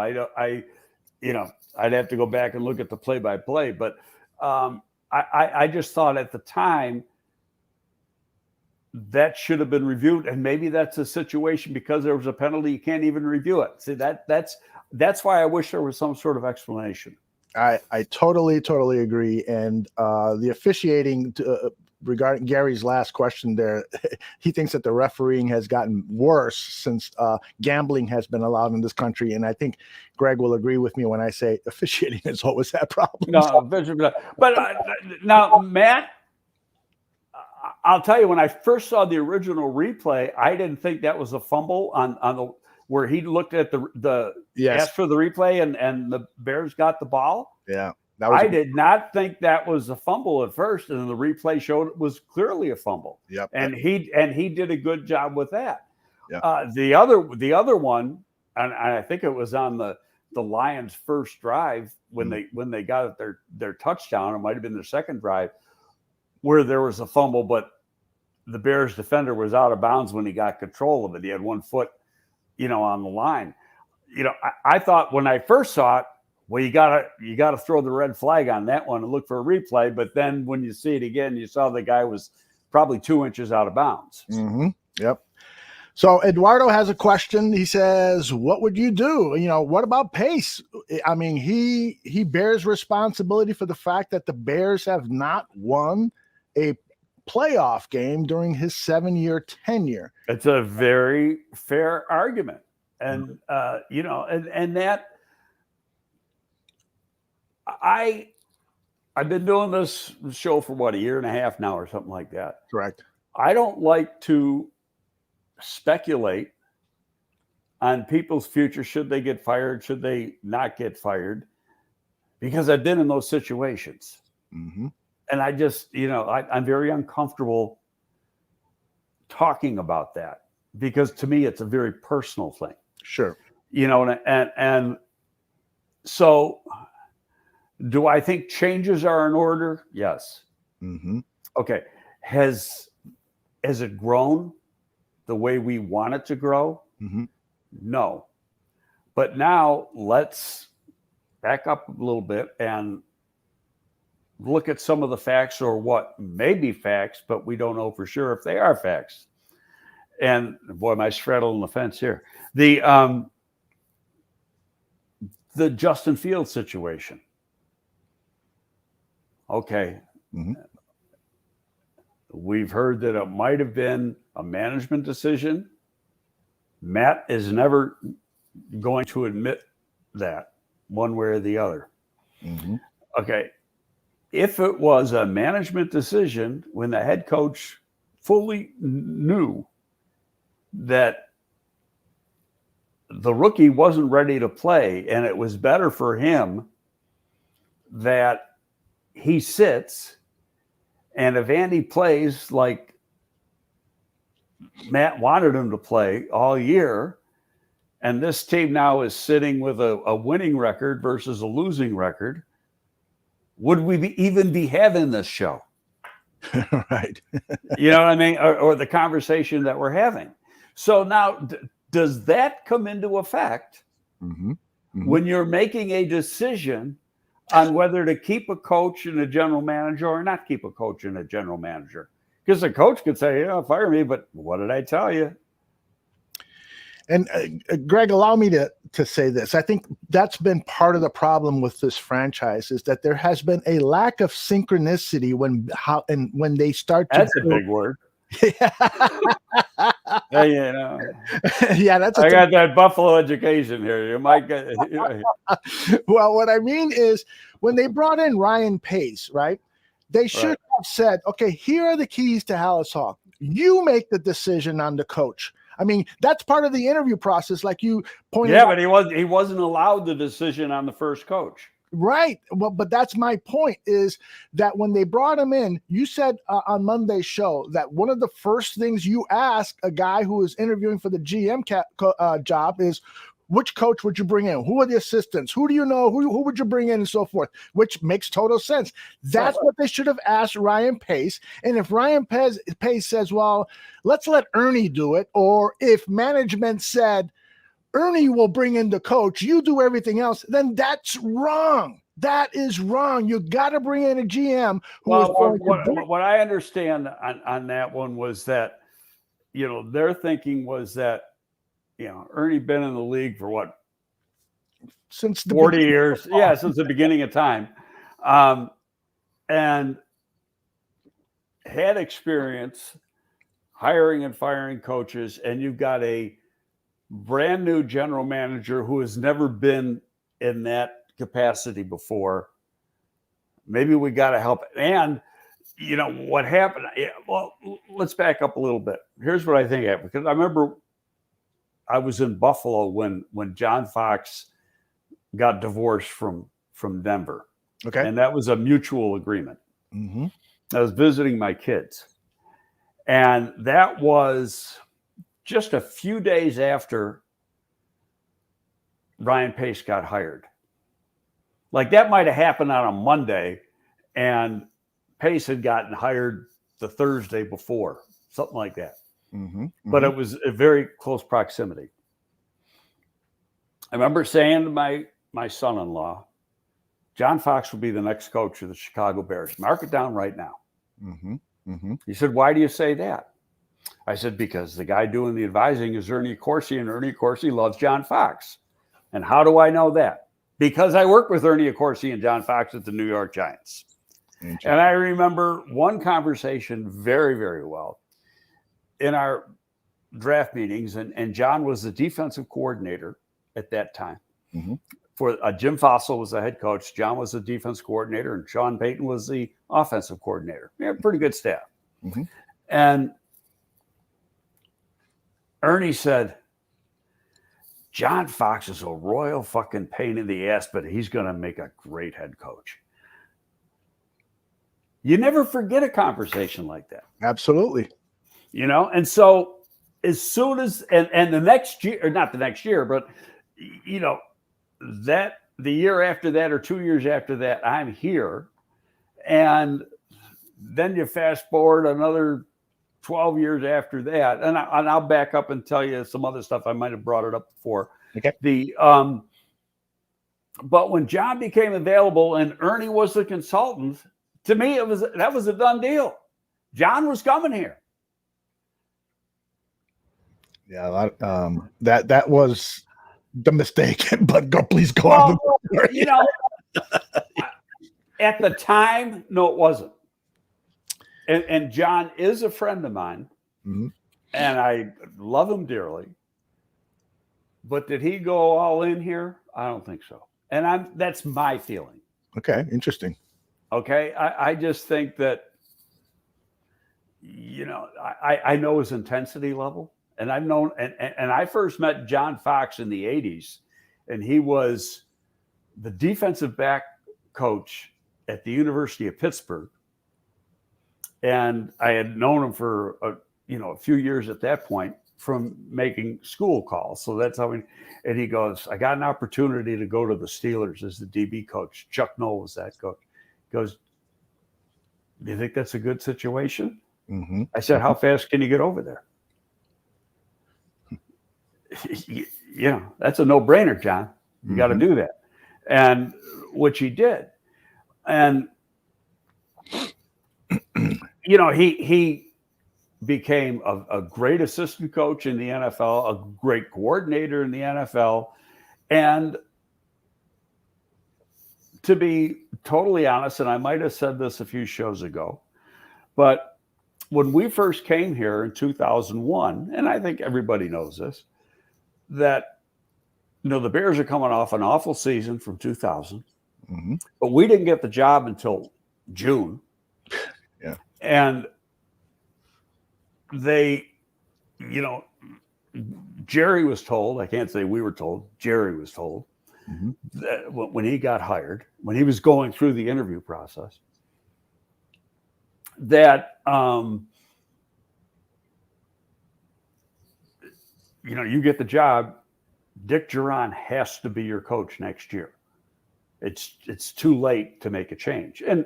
you know, I'd have to go back and look at the play-by-play. But I just thought at the time that should have been reviewed, and maybe that's a situation because there was a penalty, you can't even review it. See, that's why I wish there was some sort of explanation. I totally agree. And the officiating regarding Gary's last question there, he thinks that the refereeing has gotten worse since gambling has been allowed in this country. And I think Greg will agree with me when I say officiating has always had problems. No, but now, Matt, I'll tell you, when I first saw the original replay, I didn't think that was a fumble on the where he looked at the asked for the replay and the Bears got the ball. Yeah. I did not think that was a fumble at first, and the replay showed it was clearly a fumble. Yep. And he did a good job with that. Yep. The other one, and I think it was on the Lions' first drive when they got their touchdown. It might have been their second drive where there was a fumble, but the Bears defender was out of bounds when he got control of it. He had 1 foot, you know, on the line. You know, I thought when I first saw it, well, you gotta throw the red flag on that one and look for a replay. But then when you see it again, you saw the guy was probably 2 inches out of bounds. Yep. So Eduardo has a question. He says, "What would you do? You know, what about Pace? I mean, he bears responsibility for the fact that the Bears have not won a playoff game during his 7-year tenure." It's a very fair argument, and you know, and that. I've been doing this show for what, a year and a half now or something like that. Correct. I don't like to speculate on people's future. Should they get fired? Should they not get fired? Because I've been in those situations. And I just, you know, I'm very uncomfortable talking about that because to me, it's a very personal thing. Sure. You know, and so do I think changes are in order? Yes. Okay. Has it grown the way we want it to grow? No. But now let's back up a little bit and look at some of the facts, or what may be facts, but we don't know for sure if they are facts. And boy, am I straddling the fence here. The Justin Fields situation. Okay, Mhm. We've heard that it might have been a management decision. Matt is never going to admit that one way or the other. Mhm. Okay. If it was a management decision when the head coach fully knew that the rookie wasn't ready to play and it was better for him that he sits, and if Andy plays like Matt wanted him to play all year, and this team now is sitting with a winning record versus a losing record, would we even be having this show? Right. You know what I mean? Or the conversation that we're having. So now, does that come into effect Mhm. Mhm. when you're making a decision on whether to keep a coach and a general manager or not keep a coach and a general manager? Because the coach could say, yeah, fire me, but what did I tell you? And Greg, allow me to say this. I think that's been part of the problem with this franchise, is that there has been a lack of synchronicity when they start to. That's a big word. Hey, you know, Yeah, that's. I got that Buffalo education here. You might get. Well, what I mean is when they brought in Ryan Pace, right? They should Right. have said, okay, here are the keys to Hallis Hall. You make the decision on the coach. I mean, that's part of the interview process, like you pointed out. Yeah, but he wasn't allowed the decision on the first coach. Right. Well, but that's my point, is that when they brought him in, you said on Monday's show that one of the first things you ask a guy who is interviewing for the GM job is, which coach would you bring in? Who are the assistants? Who do you know? Who would you bring in, and so forth, which makes total sense. That's what they should have asked Ryan Pace. And if Ryan Pace says, well, let's let Ernie do it, or if management said, Ernie will bring in the coach, you do everything else, then that's wrong. That is wrong. You got to bring in a GM who is going to what I understand on that one was that, you know, their thinking was that, you know, Ernie been in the league for what, since the 40 years? Yeah, since the beginning of time. And had experience hiring and firing coaches, and you've got a brand new general manager who has never been in that capacity before. Maybe we got to help. And, you know, what happened? Well, let's back up a little bit. Here's what I think happened, because I remember I was in Buffalo when John Fox got divorced from Denver. Okay. And that was a mutual agreement. Mm-hmm. I was visiting my kids. And that was just a few days after Ryan Pace got hired. Like, that might have happened on a Monday, and Pace had gotten hired the Thursday before, something like that. Mm-hmm. But it was a very close proximity. I remember saying to my son-in-law, John Fox will be the next coach of the Chicago Bears. Mark it down right now. Mm-hmm. Mm-hmm. He said, why do you say that? I said, because the guy doing the advising is Ernie Accorsi, and Ernie Accorsi loves John Fox. And how do I know that? Because I worked with Ernie Accorsi and John Fox at the New York Giants. And I remember one conversation very, very well in our draft meetings, and John was the defensive coordinator at that time. Mm-hmm. For Jim Fossil was the head coach, John was the defense coordinator, and Sean Payton was the offensive coordinator. We had a pretty good staff. Mm-hmm. And Ernie said, John Fox is a royal fucking pain in the ass, but he's going to make a great head coach. You never forget a conversation like that. Absolutely. You know, and so as soon as, and the next year, or not the next year, but, you know, that the year after that or 2 years after that, I'm here. And then you fast forward another 12 years after that. And I'll back up and tell you some other stuff. I might have brought it up before. Okay. But when John became available and Ernie was the consultant, to me, that was a done deal. John was coming here. Yeah, that was the mistake. But please go on. You know, at the time, no, it wasn't. And John is a friend of mine, Mhm. and I love him dearly. But did he go all in here? I don't think so. And that's my feeling. Okay, interesting. Okay. I just think that, I know his intensity level, and I've known, and I first met John Fox in the 80s, and he was the defensive back coach at the University of Pittsburgh. And I had known him for a few years at that point from making school calls. So that's how and he goes, I got an opportunity to go to the Steelers as the DB coach. Chuck Noll was that coach. He goes, do you think that's a good situation? Mm-hmm. I said, how fast can you get over there? That's a no-brainer, John. You got to do that. And which he did. And, he became a great assistant coach in the NFL, a great coordinator in the NFL. And to be totally honest, and I might have said this a few shows ago, but when we first came here in 2001, and I think everybody knows this, that, the Bears are coming off an awful season from 2000, but we didn't get the job until June. Yeah. And they, Jerry was told, I can't say we were told, Jerry was told that when he got hired, when he was going through the interview process, that, you get the job, Dick Duran has to be your coach next year. It's too late to make a change. And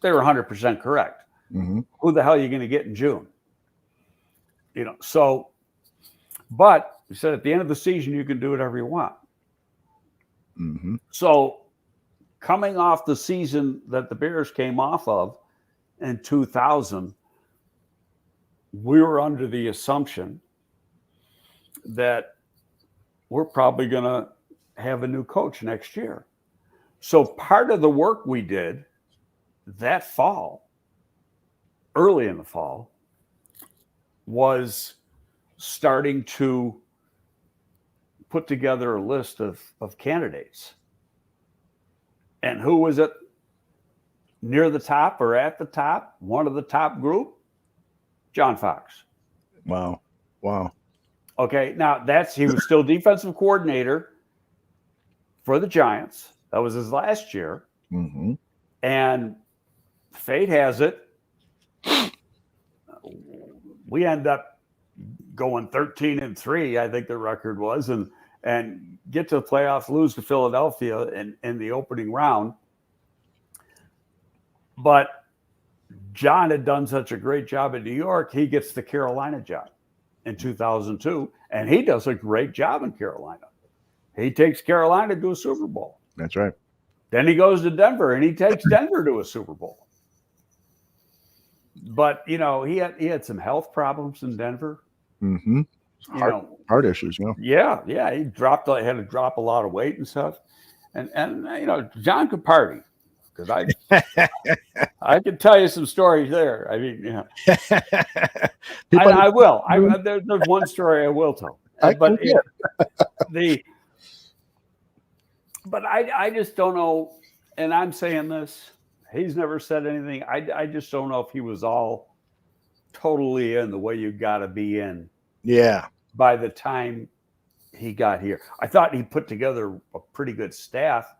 they were 100% correct. Who the hell are you going to get in June? But he said at the end of the season, you can do whatever you want. So coming off the season that the Bears came off of in 2000, we were under the assumption that we're probably going to have a new coach next year. So part of the work we did that fall, early in the fall, was starting to put together a list of candidates. And who was it near the top or at the top? One of the top group? John Fox. Wow. Okay, now he was still defensive coordinator for the Giants. That was his last year. And fate has it, we end up going 13-3, I think the record was, and get to the playoffs, lose to Philadelphia in the opening round. But John had done such a great job in New York, he gets the Carolina job in 2002, and he does a great job in Carolina. He takes Carolina to a Super Bowl. That's right. Then he goes to Denver, and he takes Denver to a Super Bowl. But, he had some health problems in Denver. Heart issues, Yeah. He had to drop a lot of weight and stuff. And John could party. Because I could tell you some stories there. I mean, I will. There's one story I will tell. But I just don't know. And I'm saying this. He's never said anything. I just don't know if he was all totally in the way you got to be in. Yeah. By the time he got here, I thought he put together a pretty good staff.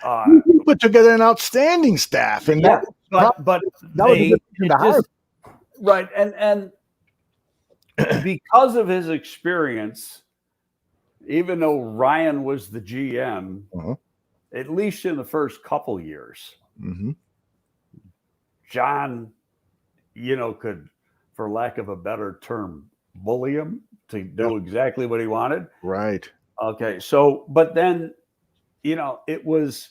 He put together an outstanding staff, and right, and because of his experience, even though Ryan was the GM, at least in the first couple years, John, could, for lack of a better term, bully him to do exactly what he wanted. Right. Okay. So, but then, it was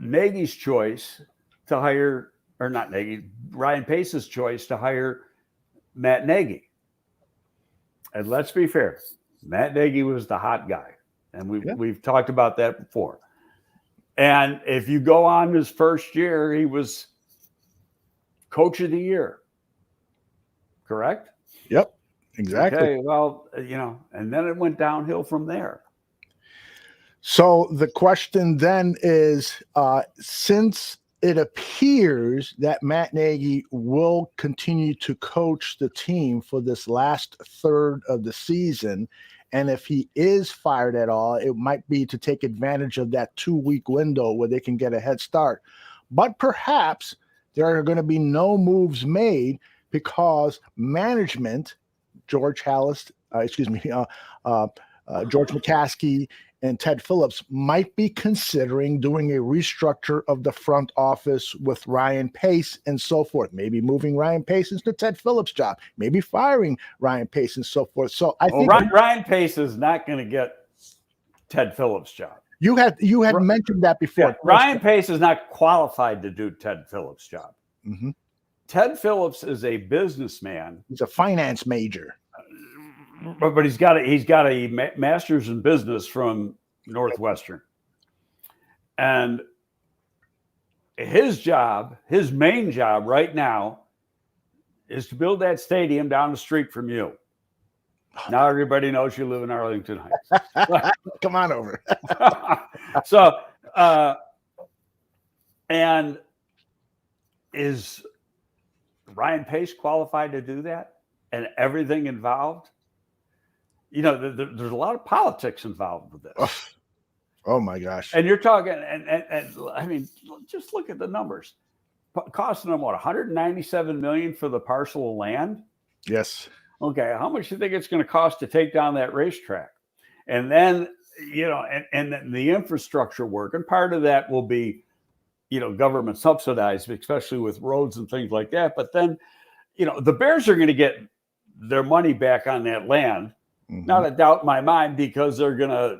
Nagy's choice to hire, or not Nagy, Ryan Pace's choice to hire Matt Nagy. And let's be fair, Matt Nagy was the hot guy. And we've talked about that before. And if you go on his first year, he was coach of the year. Correct? Yep, exactly. Okay, well, and then it went downhill from there. So the question then is, since it appears that Matt Nagy will continue to coach the team for this last third of the season, and if he is fired at all, it might be to take advantage of that 2-week window where they can get a head start. But perhaps there are going to be no moves made because management, George George McCaskey and Ted Phillips might be considering doing a restructure of the front office with Ryan Pace and so forth. Maybe moving Ryan Pace into Ted Phillips' job, maybe firing Ryan Pace and so forth. So I think Ryan Pace is not going to get Ted Phillips' job. You had mentioned that before. Yeah, Ryan Pace is not qualified to do Ted Phillips' job. Mm-hmm. Ted Phillips is a businessman. He's a finance major. But he's got a master's in business from Northwestern, and his main job right now, is to build that stadium down the street from you. Now everybody knows you live in Arlington Heights. Come on over. So, and is Ryan Pace qualified to do that? And everything involved? There's a lot of politics involved with this. Oh my gosh. And you're talking, and I mean, just look at the numbers. Costing them, what, $197 million for the parcel of land? Yes. Okay, how much do you think it's going to cost to take down that racetrack? And then, and the infrastructure work. And part of that will be, government subsidized, especially with roads and things like that. But then, the Bears are going to get their money back on that land. Mm-hmm. Not a doubt in my mind, because they're going to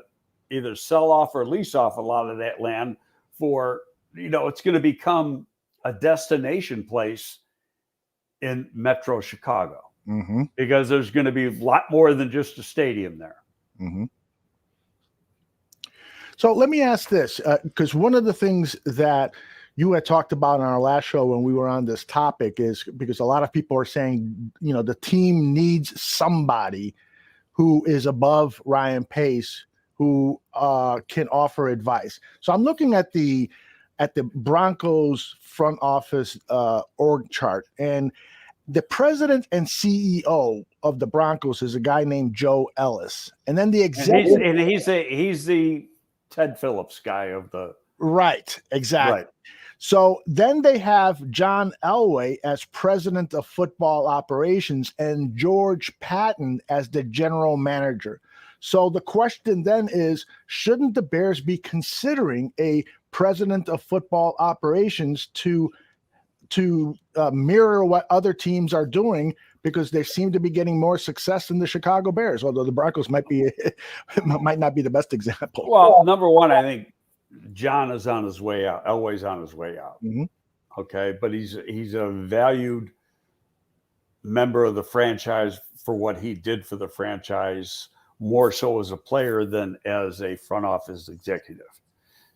either sell off or lease off a lot of that land for, it's going to become a destination place in Metro Chicago. Mm-hmm. Because there's going to be a lot more than just a stadium there. Mm-hmm. So let me ask this, because one of the things that you had talked about on our last show when we were on this topic is because a lot of people are saying, the team needs somebody who is above Ryan Pace, who can offer advice. So I'm looking at the Broncos front office org chart, and the president and CEO of the Broncos is a guy named Joe Ellis, and then the executive. And he's the Ted Phillips guy of the. Right, exactly. Right. So then they have John Elway as president of football operations and George Patton as the general manager. So the question then is, shouldn't the Bears be considering a president of football operations to mirror what other teams are doing, because they seem to be getting more success than the Chicago Bears, although the Broncos might not be the best example. Well, number one, I think John is on his way out. Elway's on his way out. Mm-hmm. Okay, but he's a valued member of the franchise for what he did for the franchise, more so as a player than as a front office executive.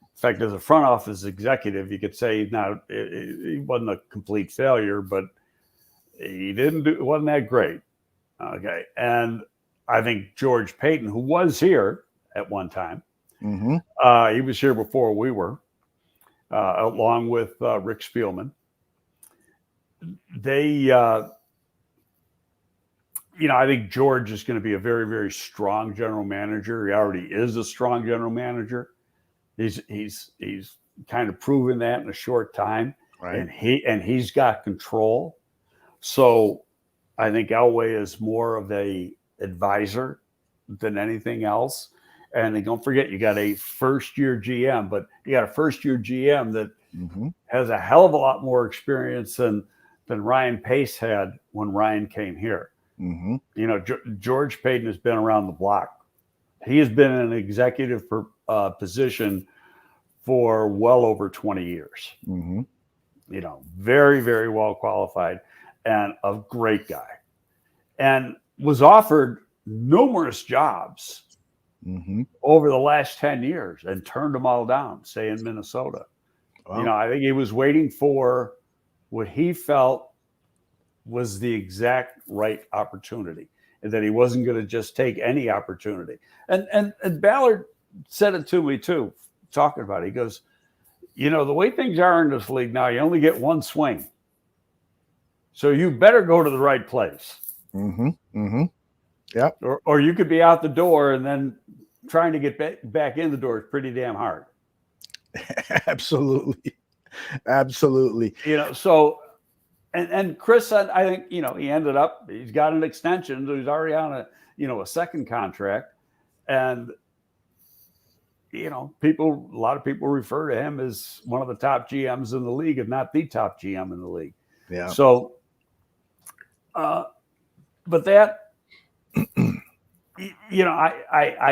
In fact, as a front office executive, you could say now he wasn't a complete failure, but it wasn't that great. Okay, and I think George Payton, who was here at one time, mm-hmm. He was here before we were, along with Rick Spielman. They, I think George is going to be a very, very strong general manager. He already is a strong general manager. He's kind of proven that in a short time, right? And he's got control. So I think Elway is more of a advisor than anything else. And don't forget, you got a first-year GM, but you got a first-year GM that mm-hmm. has a hell of a lot more experience than Ryan Pace had when Ryan came here. Mm-hmm. George Payton has been around the block. He has been in an executive position for well over 20 years. Mm-hmm. Very, very well qualified and a great guy. And was offered numerous jobs mm-hmm. over the last 10 years and turned them all down, say in Minnesota. Wow. I think he was waiting for what he felt was the exact right opportunity, and that he wasn't going to just take any opportunity. And Ballard said it to me too, talking about it. He goes, the way things are in this league now, you only get one swing. So you better go to the right place. Mm-hmm. Mm-hmm. Yep. Or you could be out the door, and then trying to get back in the door is pretty damn hard. Absolutely. Absolutely. So, and Chris, I think, he ended up, he's got an extension. So he's already on a second contract. And, a lot of people refer to him as one of the top GMs in the league, if not the top GM in the league. Yeah. So, but that, I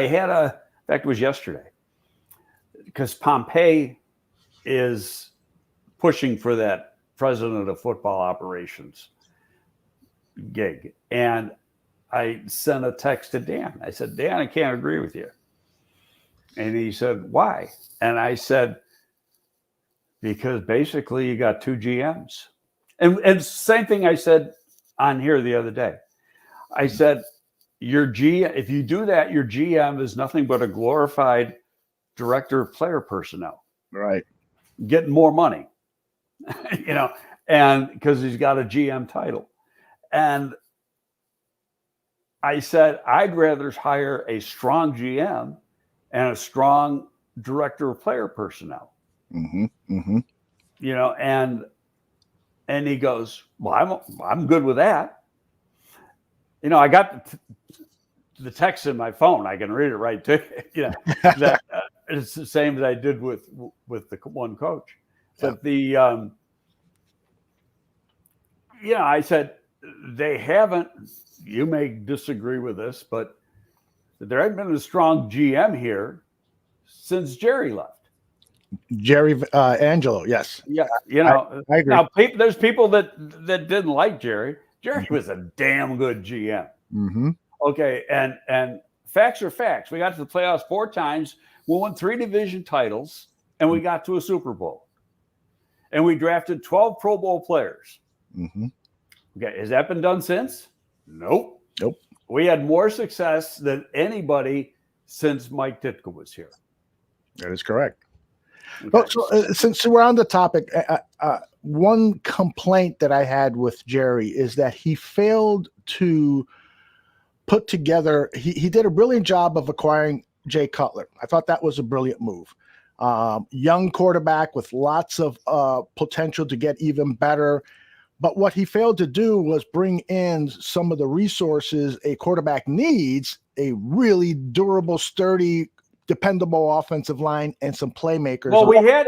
had in fact, it was yesterday, because Pompey is pushing for that president of football operations gig. And I sent a text to Dan. I said, Dan, I can't agree with you. And he said, why? And I said, because basically you got two GMs. And same thing I said on here the other day. I said, if you do that, your GM is nothing but a glorified director of player personnel. Right. Getting more money, and because he's got a GM title. And I said, I'd rather hire a strong GM and a strong director of player personnel. Mm-hmm. Mm-hmm. And he goes, well, I'm good with that. I got the text in my phone. I can read it right to you. That it's the same as I did with the one coach. But I said, they haven't, you may disagree with this, but there hasn't been a strong GM here since Jerry left. Jerry Angelo, yes. Yeah, I agree. Now, there's people that didn't like Jerry. Jerry was a damn good GM. Mm-hmm. Okay, and facts are facts. We got to the playoffs 4 times. We won 3 division titles, and we got to a Super Bowl. And we drafted 12 Pro Bowl players. Mm-hmm. Okay, has that been done since? Nope. We had more success than anybody since Mike Ditka was here. That is correct. Okay. Well, so, since we're on the topic, one complaint that I had with Jerry is that he failed to put together. He did a brilliant job of acquiring Jay Cutler. I thought that was a brilliant move. Young quarterback with lots of potential to get even better. But what he failed to do was bring in some of the resources a quarterback needs, a really durable, sturdy, dependable offensive line and some playmakers. Well, we had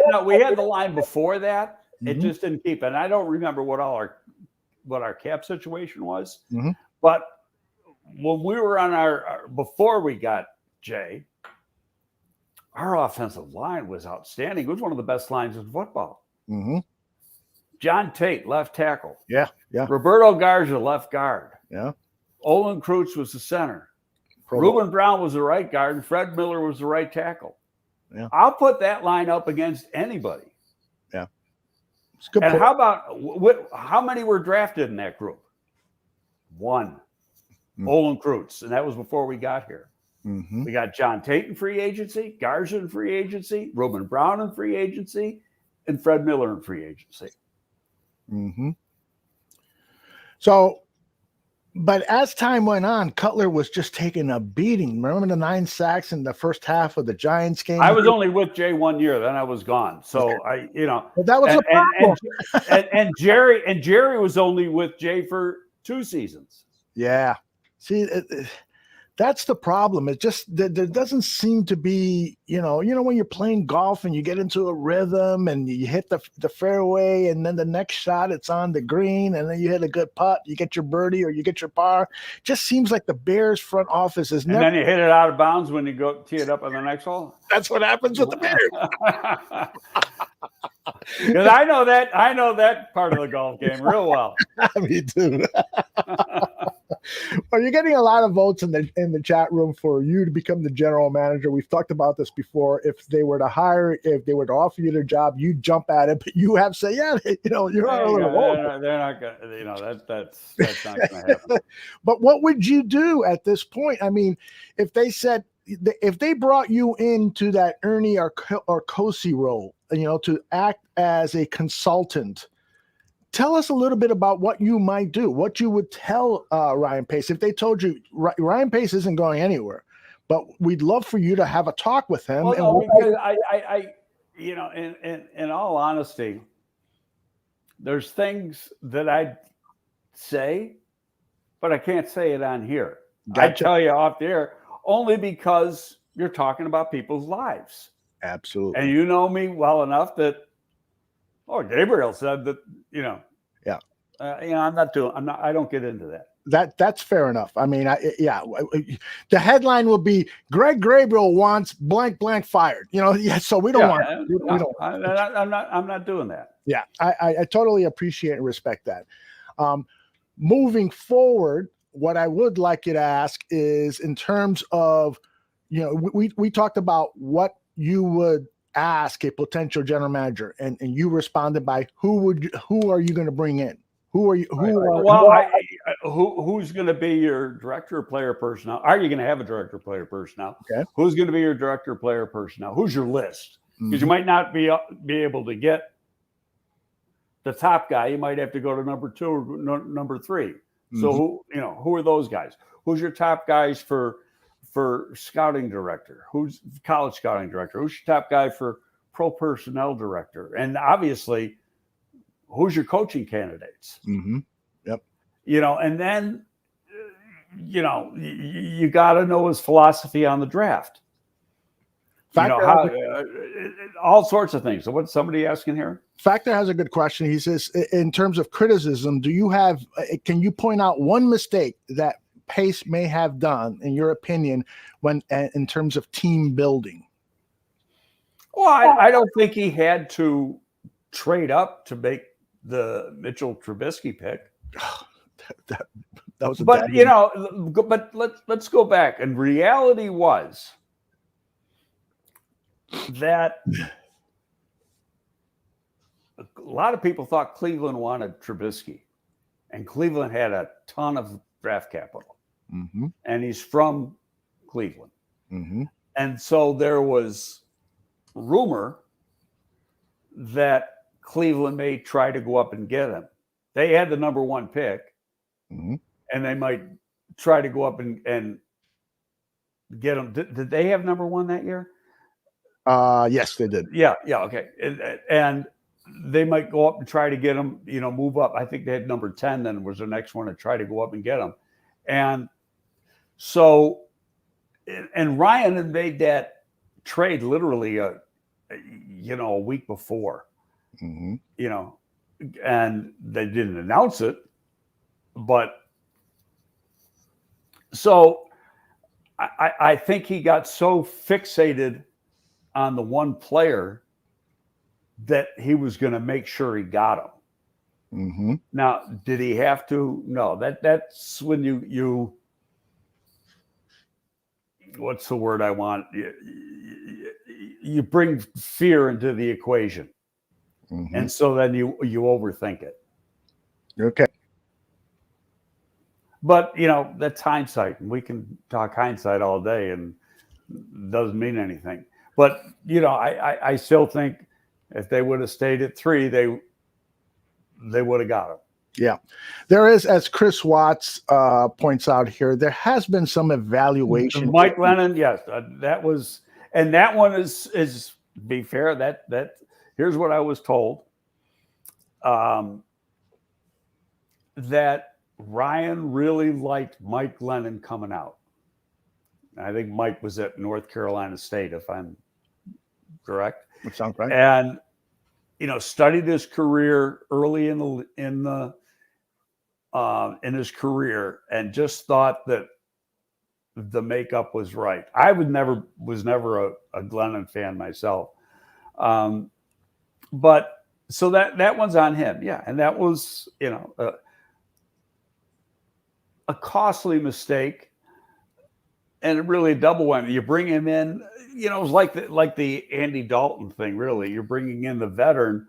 the line before that. It Mm-hmm. just didn't keep. And I don't remember what our cap situation was. Mm-hmm. But when we were on our before we got Jay, our offensive line was outstanding. It was one of the best lines in football. Mm-hmm. John Tate, left tackle. Yeah. Roberto Garza, left guard. Yeah. Olin Kreutz was the center. Reuben Brown was the right guard, and Fred Miller was the right tackle. Yeah. I'll put that line up against anybody. Yeah. It's good. And how about how many were drafted in that group? 1. Olin Kreutz, and that was before we got here. Mm-hmm. We got John Tate in free agency, Garza in free agency, Reuben Brown in free agency, and Fred Miller in free agency. Mm-hmm. So, but as time went on, Cutler was just taking a beating. Remember the 9 sacks in the first half of the Giants game? I was only with Jay 1 year, then I was gone. So But that was a problem. and Jerry was only with Jay for 2 seasons. Yeah. See, that's the problem. It just there doesn't seem to be, when you're playing golf and you get into a rhythm and you hit the fairway and then the next shot it's on the green and then you hit a good putt, you get your birdie or you get your par. Just seems like the Bears front office is never. And then you hit it out of bounds when you go tee it up on the next hole. That's what happens with the Bears. Because I know that part of the golf game real well. Me too. Well, you're getting a lot of votes in the chat room for you to become the general manager. We've talked about this before. If they were to offer you the job, you jump at it. But you have say, yeah, you're on a little vote. They're not going to, that's not going to happen. But what would you do at this point? I mean, if they brought you into that Ernie or Kosi role, to act as a consultant, tell us a little bit about what you might do, what you would tell Ryan Pace if they told you Ryan Pace isn't going anywhere, but we'd love for you to have a talk with him. Well, because I in all honesty, there's things that I'd say, but I can't say it on here. Gotcha. I tell you off the air only because you're talking about people's lives. Absolutely. And you know me well enough that, Gabriel said that, Yeah. I don't get into that. That's fair enough. I mean, the headline will be Greg Gabriel wants blank fired. So we don't want. We don't. I'm not doing that. Yeah, I totally appreciate and respect that. Moving forward, what I would like you to ask is in terms of, we talked about what you would ask a potential general manager, and you responded by who are you going to bring in? Who's going to be your director of player personnel? Are you going to have a director of player personnel? Okay. Who's going to be your director of player personnel? Who's your list? Because you might not be able to get the top guy. You might have to go to number 2 or number 3. So who are those guys? Who's your top guys for scouting director? Who's college scouting director? Who's your top guy for pro personnel director? And obviously, who's your coaching candidates? Yep. And then, you got to know his philosophy on the draft. All sorts of things. So what's somebody asking here? Factor has a good question. He says, in terms of criticism, can you point out one mistake that Pace may have done, in your opinion, when in terms of team building? Well, I don't think he had to trade up to make the Mitchell Trubisky pick. that was but let's go back. And reality was that a lot of people thought Cleveland wanted Trubisky, and Cleveland had a ton of draft capital. And he's from Cleveland. And so there was rumor that Cleveland may try to go up and get him. They had the number 1 pick, and they might try to go up and get him. Did they have number 1 that year? Yes, they did. Yeah, okay. And they might go up and try to get him, move up. I think they had number 10 then was the next one to try to go up and get him. And so, and Ryan had made that trade literally a week before, and they didn't announce it, but so I think he got so fixated on the one player that he was going to make sure he got him. Now, did he have to? No, that's when you what's the word I want? You bring fear into the equation. And so then you overthink it. Okay. But, that's hindsight. And we can talk hindsight all day and it doesn't mean anything. But, I still think if they would have stayed at 3, they would have got him. Yeah. There is, as Chris Watts points out here, there has been some evaluation. Mike Lennon, yes. That was, and that one is be fair, that here's what I was told. That Ryan really liked Mike Lennon coming out. I think Mike was at North Carolina State, if I'm correct. That sounds right. And studied his career early in his career, and just thought that the makeup was right. I was never a Glennon fan myself, but so that one's on him, yeah. And that was a a costly mistake and really a double whammy. You bring him in, you know, it was like the Andy Dalton thing, really. You're bringing in the veteran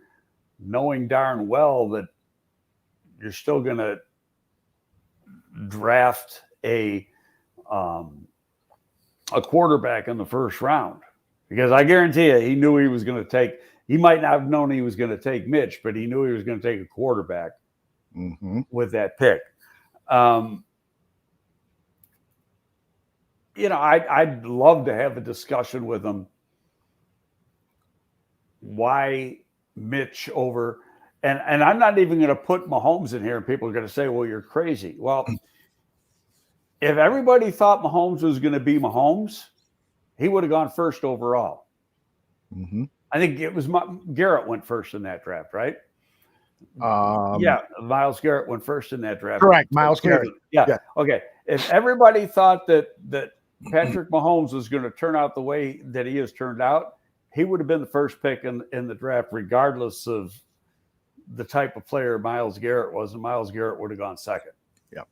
knowing darn well that you're still going to draft a quarterback in the first round, because I guarantee you he knew he was going to take. He might not have known he was going to take Mitch, but he knew he was going to take a quarterback with that pick. You know, I'd love to have a discussion with him. Why Mitch over? And I'm not even going to put Mahomes in here, and people are going to say, well, you're crazy. Well, if everybody thought Mahomes was going to be Mahomes, he would have gone first overall. I think it was Garrett went first in that draft, right? Yeah, Myles Garrett went first in that draft. Correct, Myles Garrett. Yeah. Okay. If everybody thought that Patrick Mahomes was going to turn out the way that he has turned out, he would have been the first pick in the draft, regardless of the type of player Myles Garrett was, and Myles Garrett would have gone second. Yep.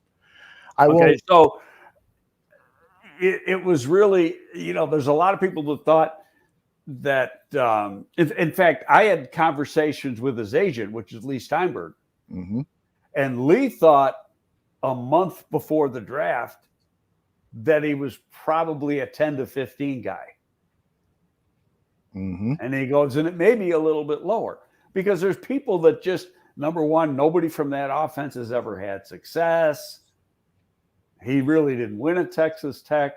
So it was really, you know, there's a lot of people that thought that, in fact, I had conversations with his agent, which is Lee Steinberg, and Lee thought a month before the draft that he was probably a 10 to 15 guy. And he goes, and it may be a little bit lower, because there's people that just, number one, nobody from that offense has ever had success. He really didn't win at Texas Tech.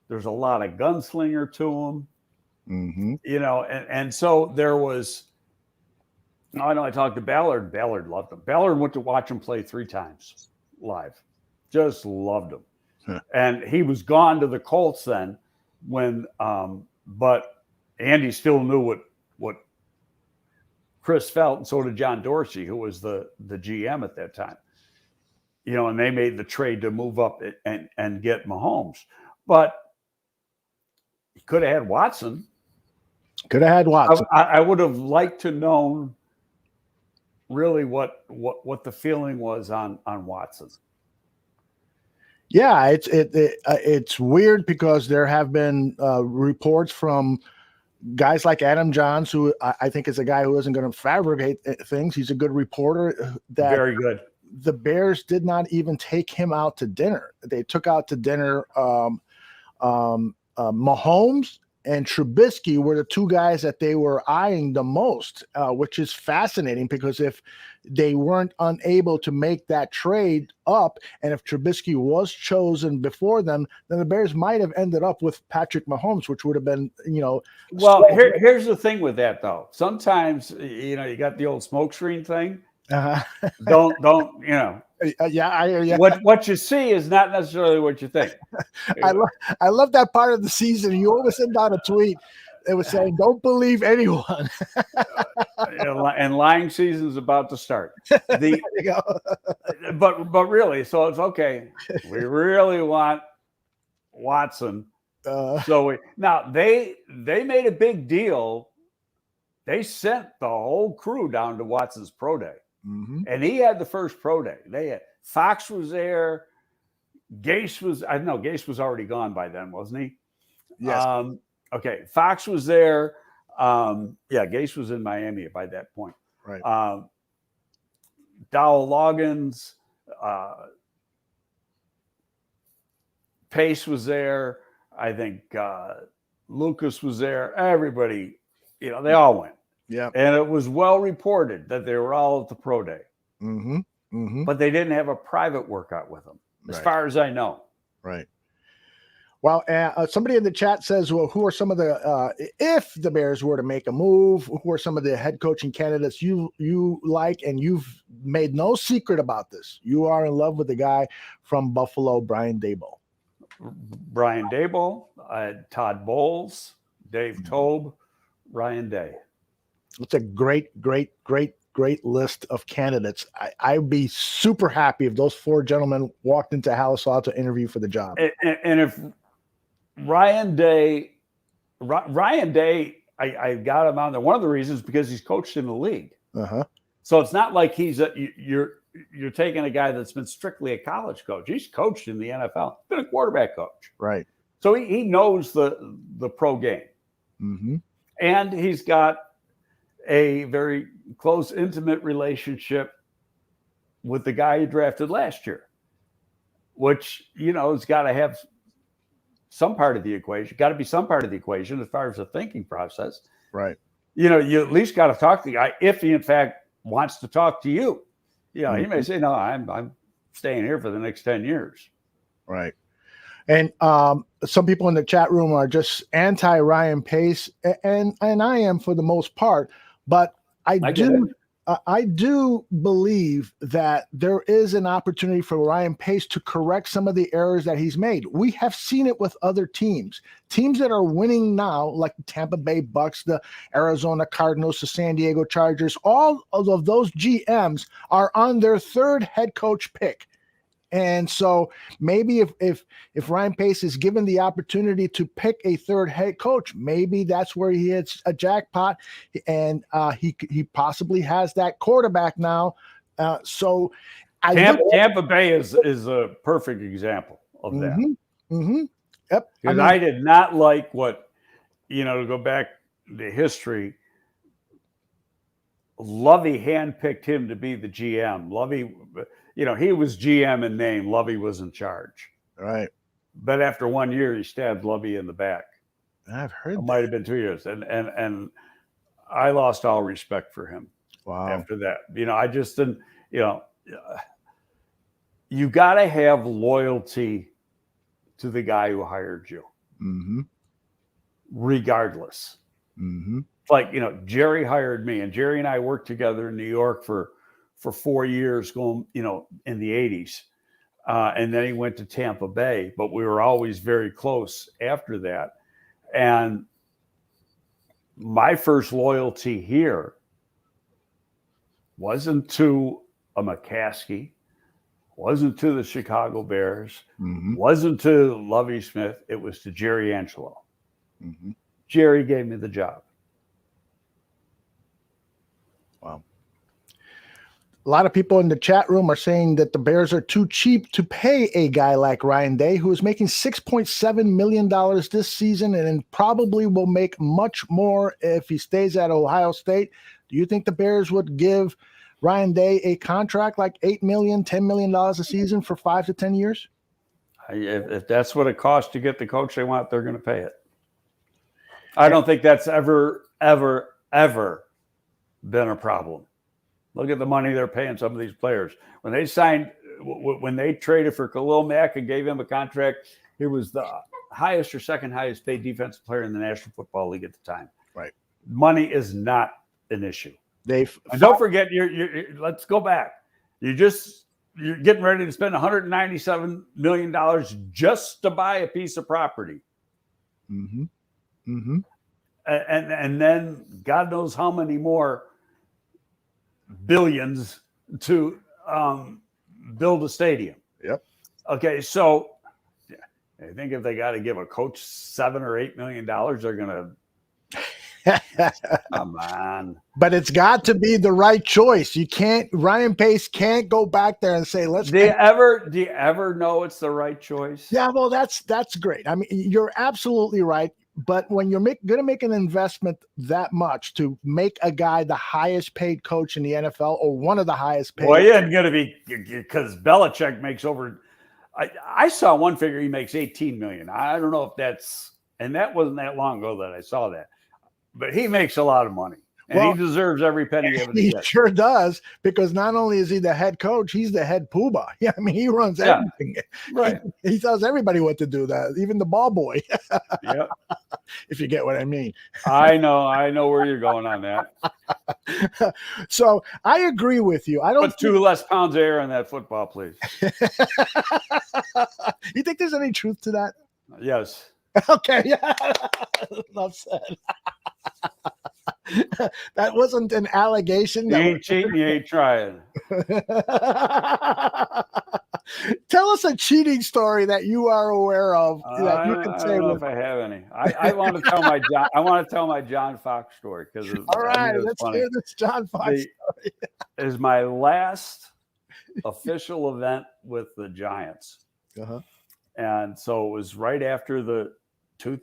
There's a lot of gunslinger to him. You know, and so there was, I know I talked to Ballard. Ballard loved him. Ballard went to watch him play 3 times live. Just loved him. And he was gone to the Colts then when, but Andy still knew what Chris felt, and so did John Dorsey, who was the GM at that time. You know, and they made the trade to move up and get Mahomes. But he could have had Watson. Could have had Watson. I would have liked to known really what the feeling was on Watson. Yeah, it's weird because there have been reports from guys like Adam Johns, who I think is a guy who isn't going to fabricate things. He's a good reporter. That very good. The Bears did not even take him out to dinner. They took out to dinner Mahomes and Trubisky were the 2 guys that they were eyeing the most, which is fascinating, because if they weren't unable to make that trade up, and if Trubisky was chosen before them, then the Bears might have ended up with Patrick Mahomes, which would have been, you know. Well, here's the thing with that, though. Sometimes, you know, you got the old smoke screen thing. Don't you know? Yeah. What you see is not necessarily what you think. I love that part of the season. You always send out a tweet. It was saying, "Don't believe anyone." And lying season is about to start. But really, so it's okay. We really want Watson. So now they made a big deal. They sent the whole crew down to Watson's pro day. And he had the first pro day. They had Fox was there. Gase was already gone by then, wasn't he? Yes. Okay. Fox was there. Gase was in Miami by that point. Right. Dowell Loggins, Pace was there. I think Lucas was there. Everybody, you know, they all went. Yeah. And it was well reported that they were all at the pro day. But they didn't have a private workout with them, as far as I know. Right. Well, somebody in the chat says, well, who are some of the, if the Bears were to make a move, who are some of the head coaching candidates you like? And you've made no secret about this. You are in love with the guy from Buffalo, Brian Daboll. Brian Daboll, Todd Bowles, Dave Tobe, Ryan Day. It's a great list of candidates. I'd be super happy if those 4 gentlemen walked into Halasaw to interview for the job. And if Ryan Day, I got him on there. One of the reasons because he's coached in the league. Uh-huh. So it's not like he's you're taking a guy that's been strictly a college coach. He's coached in the NFL, been a quarterback coach. Right. So he knows the pro game. Mm-hmm. And he's got a very close, intimate relationship with the guy he drafted last year, which, has got to have some part of the equation, got to be some part of the equation as far as the thinking process. Right. You at least got to talk to the guy if he, in fact, wants to talk to you. He may say, no, I'm staying here for the next 10 years. Right. And some people in the chat room are just anti Ryan Pace, and I am for the most part. But I do believe that there is an opportunity for Ryan Pace to correct some of the errors that he's made. We have seen it with other teams that are winning now, like the Tampa Bay Bucks, the Arizona Cardinals, the San Diego Chargers. All of those GMs are on their third head coach pick. And so maybe if Ryan Pace is given the opportunity to pick a third head coach, maybe that's where he hits a jackpot, and he possibly has that quarterback now. So Tampa Bay is a perfect example of that. Mm-hmm. Yep. Because I did not like what, to go back to history, Lovey handpicked him to be the GM. Lovey, he was GM in name. Lovey was in charge. Right. But after 1 year, he stabbed Lovey in the back. I've heard it might have been 2 years. And I lost all respect for him. Wow. After that. I just didn't, you got to have loyalty to the guy who hired you. Mm-hmm. Regardless. Mm-hmm. Like, Jerry hired me, and Jerry and I worked together in New York for 4 years going, in the 80s. And then he went to Tampa Bay, but we were always very close after that. And my first loyalty here wasn't to a McCaskey, wasn't to the Chicago Bears, wasn't to Lovie Smith. It was to Jerry Angelo. Mm-hmm. Jerry gave me the job. Wow. A lot of people in the chat room are saying that the Bears are too cheap to pay a guy like Ryan Day, who is making $6.7 million this season and probably will make much more if he stays at Ohio State. Do you think the Bears would give Ryan Day a contract like $8 million, $10 million a season for 5 to 10 years? If that's what it costs to get the coach they want, they're going to pay it. I don't think that's ever been a problem. Look at the money they're paying some of these players. When they traded for Khalil Mack and gave him a contract, he was the highest or second highest paid defensive player in the National Football League at the time. Right. Money is not an issue. And don't forget, let's go back. You're getting ready to spend $197 million just to buy a piece of property. Mm-hmm. Mm-hmm. And then God knows how many more billions to build a stadium. Yep. Okay, so I think if they got to give a coach $7 or $8 million, they're going to. Come on. But it's got to be the right choice. Ryan Pace can't go back there and say, let's. Do you ever know it's the right choice? Yeah, well, that's great. I mean, you're absolutely right. But when you're going to make an investment that much to make a guy the highest paid coach in the NFL or one of the highest paid. Well, he isn't going to be, because Belichick makes over. I saw one figure he makes $18 million. I don't know if that's, and that wasn't that long ago that I saw that. But he makes a lot of money, and he deserves every penny of it. He sure does, because not only is he the head coach, he's the head poobah. Yeah, I mean, he runs everything. Right. He tells everybody what to do, that even the ball boy. Yeah. If you get what I mean. I know where you're going on that. So I agree with you. I don't put 2 less pounds of air on that football, please. You think there's any truth to that? Yes. Okay. Yeah. Enough said. That wasn't an allegation. You ain't cheating, you ain't trying. Tell us a cheating story that you are aware of that you can say. I don't know if I have any. I want to tell my John. I want to tell my John Fox story because all right, let's hear this John Fox story. Is my last official event with the Giants. Uh-huh. And so it was right after it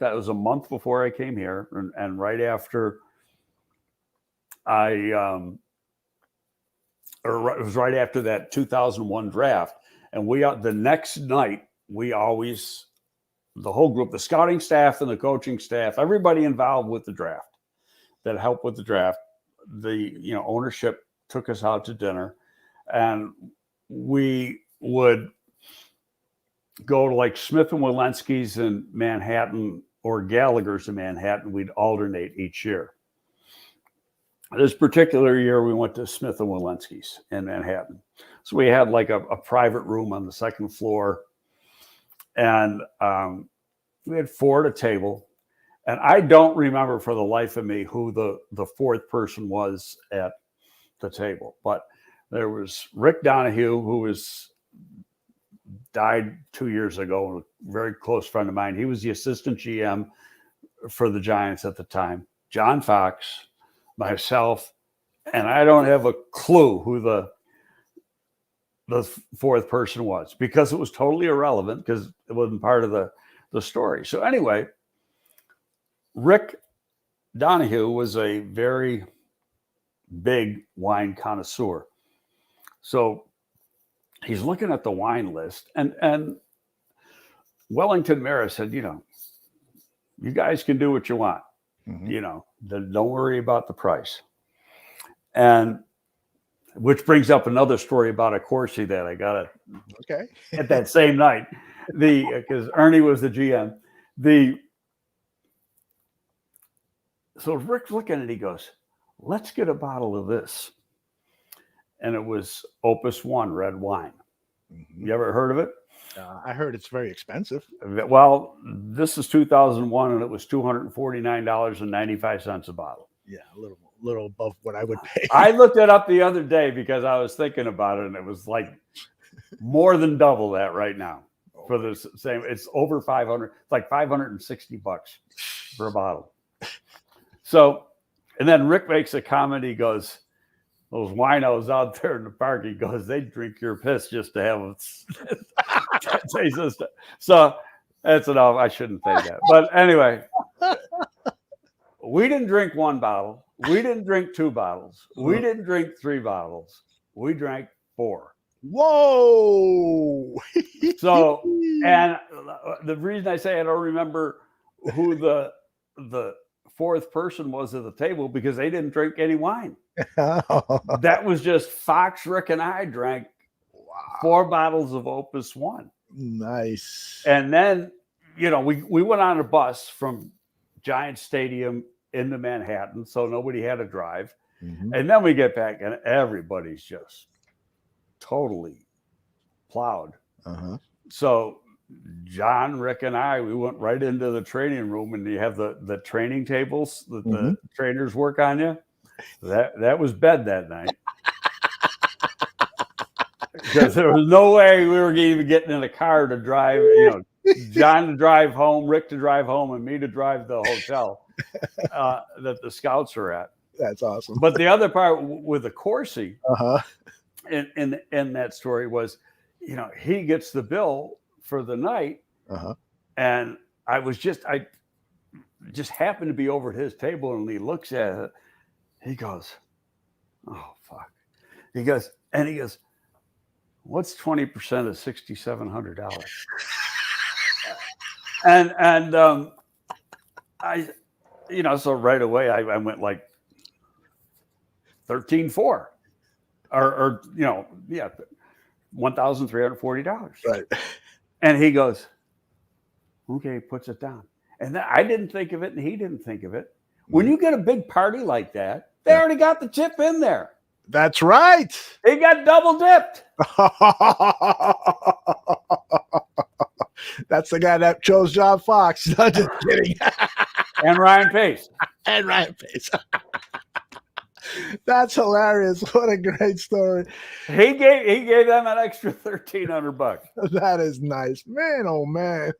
was a month before I came here, and right after it was right after that 2001 draft. And the next night, the whole group, the scouting staff and the coaching staff, everybody involved with the draft that helped with the draft, ownership took us out to dinner, and we would go to like Smith and Walensky's in Manhattan or Gallagher's in Manhattan. We'd alternate each year. This particular year, we went to Smith and Walensky's in Manhattan. So we had like a private room on the second floor, and we had 4 at a table. And I don't remember for the life of me who the fourth person was at the table, but there was Rick Donahue, who died 2 years ago, a very close friend of mine. He was the assistant GM for the Giants at the time. John Fox, myself, and I don't have a clue who the fourth person was, because it was totally irrelevant, because it wasn't part of the story. So anyway, Rick Donahue was a very big wine connoisseur. So he's looking at the wine list, and Wellington Mara said, you guys can do what you want. Mm-hmm. Don't worry about the price. And which brings up another story about a Corsi that I got at that same night. Because Ernie was the GM. So Rick's looking at it, he goes, let's get a bottle of this. And it was Opus One red wine. Mm-hmm. You ever heard of it? I heard it's very expensive. Well, this is 2001, and it was $249.95 a bottle. Yeah, a little above what I would pay. I looked it up the other day because I was thinking about it, and it was like more than double that right now for the same. It's over 500. It's like $560 for a bottle. So, and then Rick makes a comment. He goes, those winos out there in the park, he goes, they drink your piss just to have it. So that's enough. I shouldn't say that. But anyway, we didn't drink 1 bottle. We didn't drink 2 bottles. We didn't drink 3 bottles. We drank 4. Whoa. So, and the reason I say I don't remember who the fourth person was at the table, because they didn't drink any wine. That was just Fox, Rick, and I drank 4 bottles of Opus One. Nice. And then, we went on a bus from Giant Stadium into Manhattan, so nobody had to drive. Mm-hmm. And then we get back, and everybody's just totally plowed. Uh-huh. So John, Rick, and I, we went right into the training room, and you have the training tables that the trainers work on you. That was bed that night. Because there was no way we were even getting in a car to drive, John to drive home, Rick to drive home, and me to drive the hotel that the scouts are at. That's awesome. But the other part with the Corsi in that story was, he gets the bill for the night, and I just happened to be over at his table, and he looks at it. He goes, "Oh fuck!" He goes, "What's 20% of $6,700?" and I, so right away I went like 13.4, or $1,340. Right. And he goes, "Okay," puts it down. And then I didn't think of it, and he didn't think of it. When you get a big party like that, they already got the tip in there. That's right. They got double dipped. That's the guy that chose John Fox. No, just kidding. And Ryan Pace. That's hilarious. What a great story. He gave them an extra $1,300. That is nice. Man, oh man.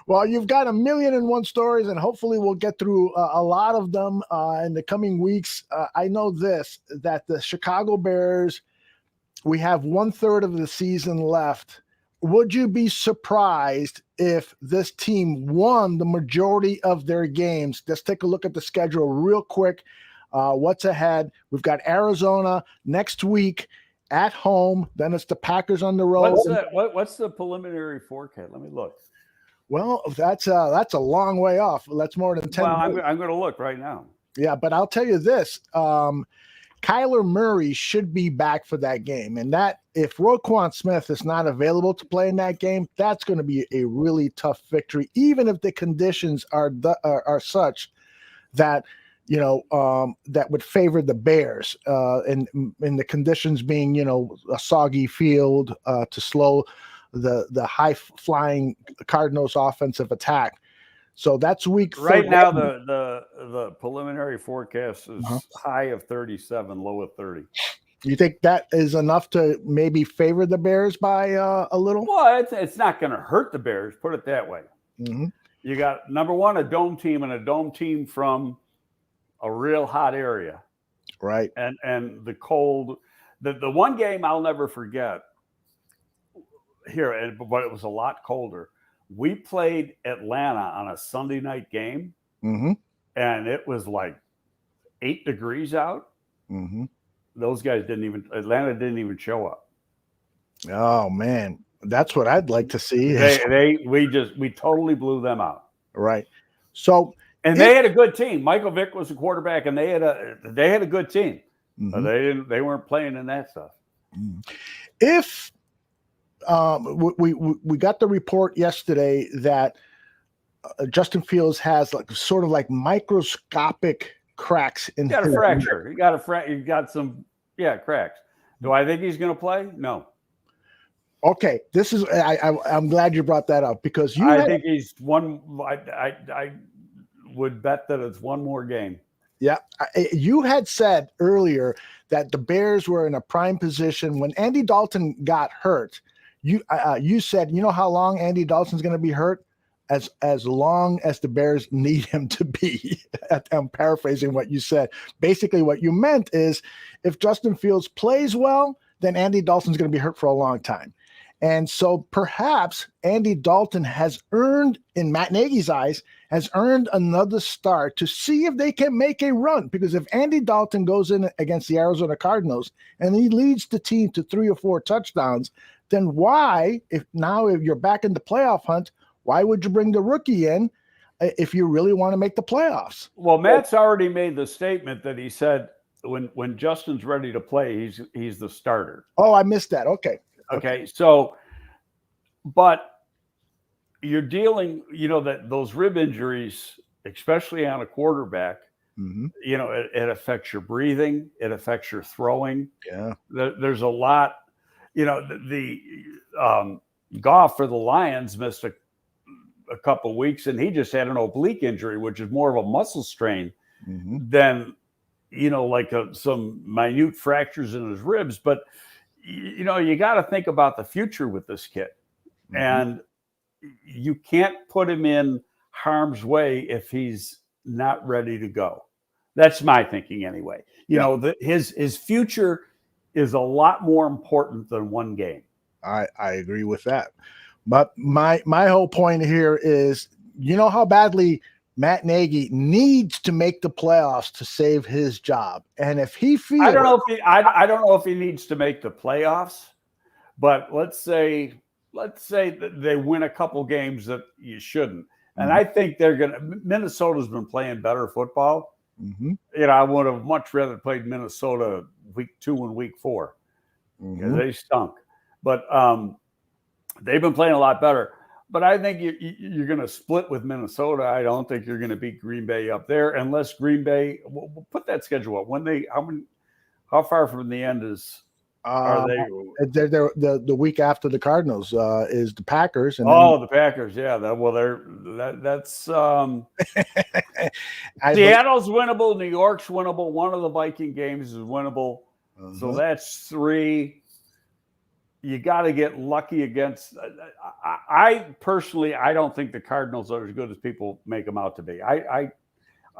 Well, you've got 1,000,001 stories, and hopefully we'll get through a lot of them in the coming weeks. I know that the Chicago Bears We have 1/3 of the season left. Would you be surprised if this team won the majority of their games? Let's take a look at the schedule real quick. What's ahead? We've got Arizona next week at home. Then it's the Packers on the road. What's the preliminary forecast? Let me look. Well, that's a long way off. That's more than 10. Well, I'm going to look right now. Yeah, but I'll tell you this. Kyler Murray should be back for that game. And that if Roquan Smith is not available to play in that game, that's going to be a really tough victory, even if the conditions are such that, that would favor the Bears, and the conditions being, a soggy field to slow the high-flying Cardinals offensive attack. So that's week right 30. now. The preliminary forecast is high of 37, low of 30. You think that is enough to maybe favor the Bears by a little? Well, it's not going to hurt the Bears. Put it that way. Mm-hmm. You got number one, a dome team, and a dome team from a real hot area, right? And the cold. The one game I'll never forget here, but it was a lot colder. We played Atlanta on a Sunday night game, mm-hmm. and it was like 8 degrees out. Mm-hmm. Those guys Atlanta didn't even show up. Oh man, that's what I'd like to see. We totally blew them out. Right. So, they had a good team. Michael Vick was the quarterback, and they had a good team. Mm-hmm. They weren't playing in that stuff. If we got the report yesterday that Justin Fields has sort of microscopic cracks in. He got a fracture. You got some cracks. Do I think he's going to play? No. Okay, this is I'm glad you brought that up because I think he's one. I would bet that it's one more game. Yeah, you had said earlier that the Bears were in a prime position when Andy Dalton got hurt. You said, how long Andy Dalton's going to be hurt? As long as the Bears need him to be. I'm paraphrasing what you said. Basically, what you meant is if Justin Fields plays well, then Andy Dalton's going to be hurt for a long time. And so perhaps Andy Dalton has earned, in Matt Nagy's eyes, another start to see if they can make a run. Because if Andy Dalton goes in against the Arizona Cardinals and he leads the team to 3 or 4 touchdowns, then why, if you're back in the playoff hunt, why would you bring the rookie in if you really want to make the playoffs? Well, Matt's already made the statement that he said when Justin's ready to play, he's the starter. Oh, I missed that. Okay. So, but you're dealing, that those rib injuries, especially on a quarterback, mm-hmm. It affects your breathing, it affects your throwing. Yeah. There's a lot. The Goff for the Lions missed a couple of weeks, and he just had an oblique injury, which is more of a muscle strain mm-hmm. than, some minute fractures in his ribs. But, you got to think about the future with this kid. Mm-hmm. And you can't put him in harm's way if he's not ready to go. That's my thinking anyway. His future is a lot more important than one game. I agree with that. But my whole point here is, how badly Matt Nagy needs to make the playoffs to save his job. And if he feels, I don't know if he needs to make the playoffs, but let's say that they win a couple games that you shouldn't. And I think Minnesota's been playing better football. Mm-hmm. I would have much rather played Minnesota week 2 and week 4 because mm-hmm. they stunk. But they've been playing a lot better. But I think you're going to split with Minnesota. I don't think you're going to beat Green Bay up there unless Green Bay. We'll put that schedule up. How far from the end are they? They're the week after the Cardinals is the Packers. And the Packers. Yeah. That's Seattle's winnable. New York's winnable. One of the Viking games is winnable. Uh-huh. So that's 3. You got to get lucky against. I personally, I don't think the Cardinals are as good as people make them out to be. I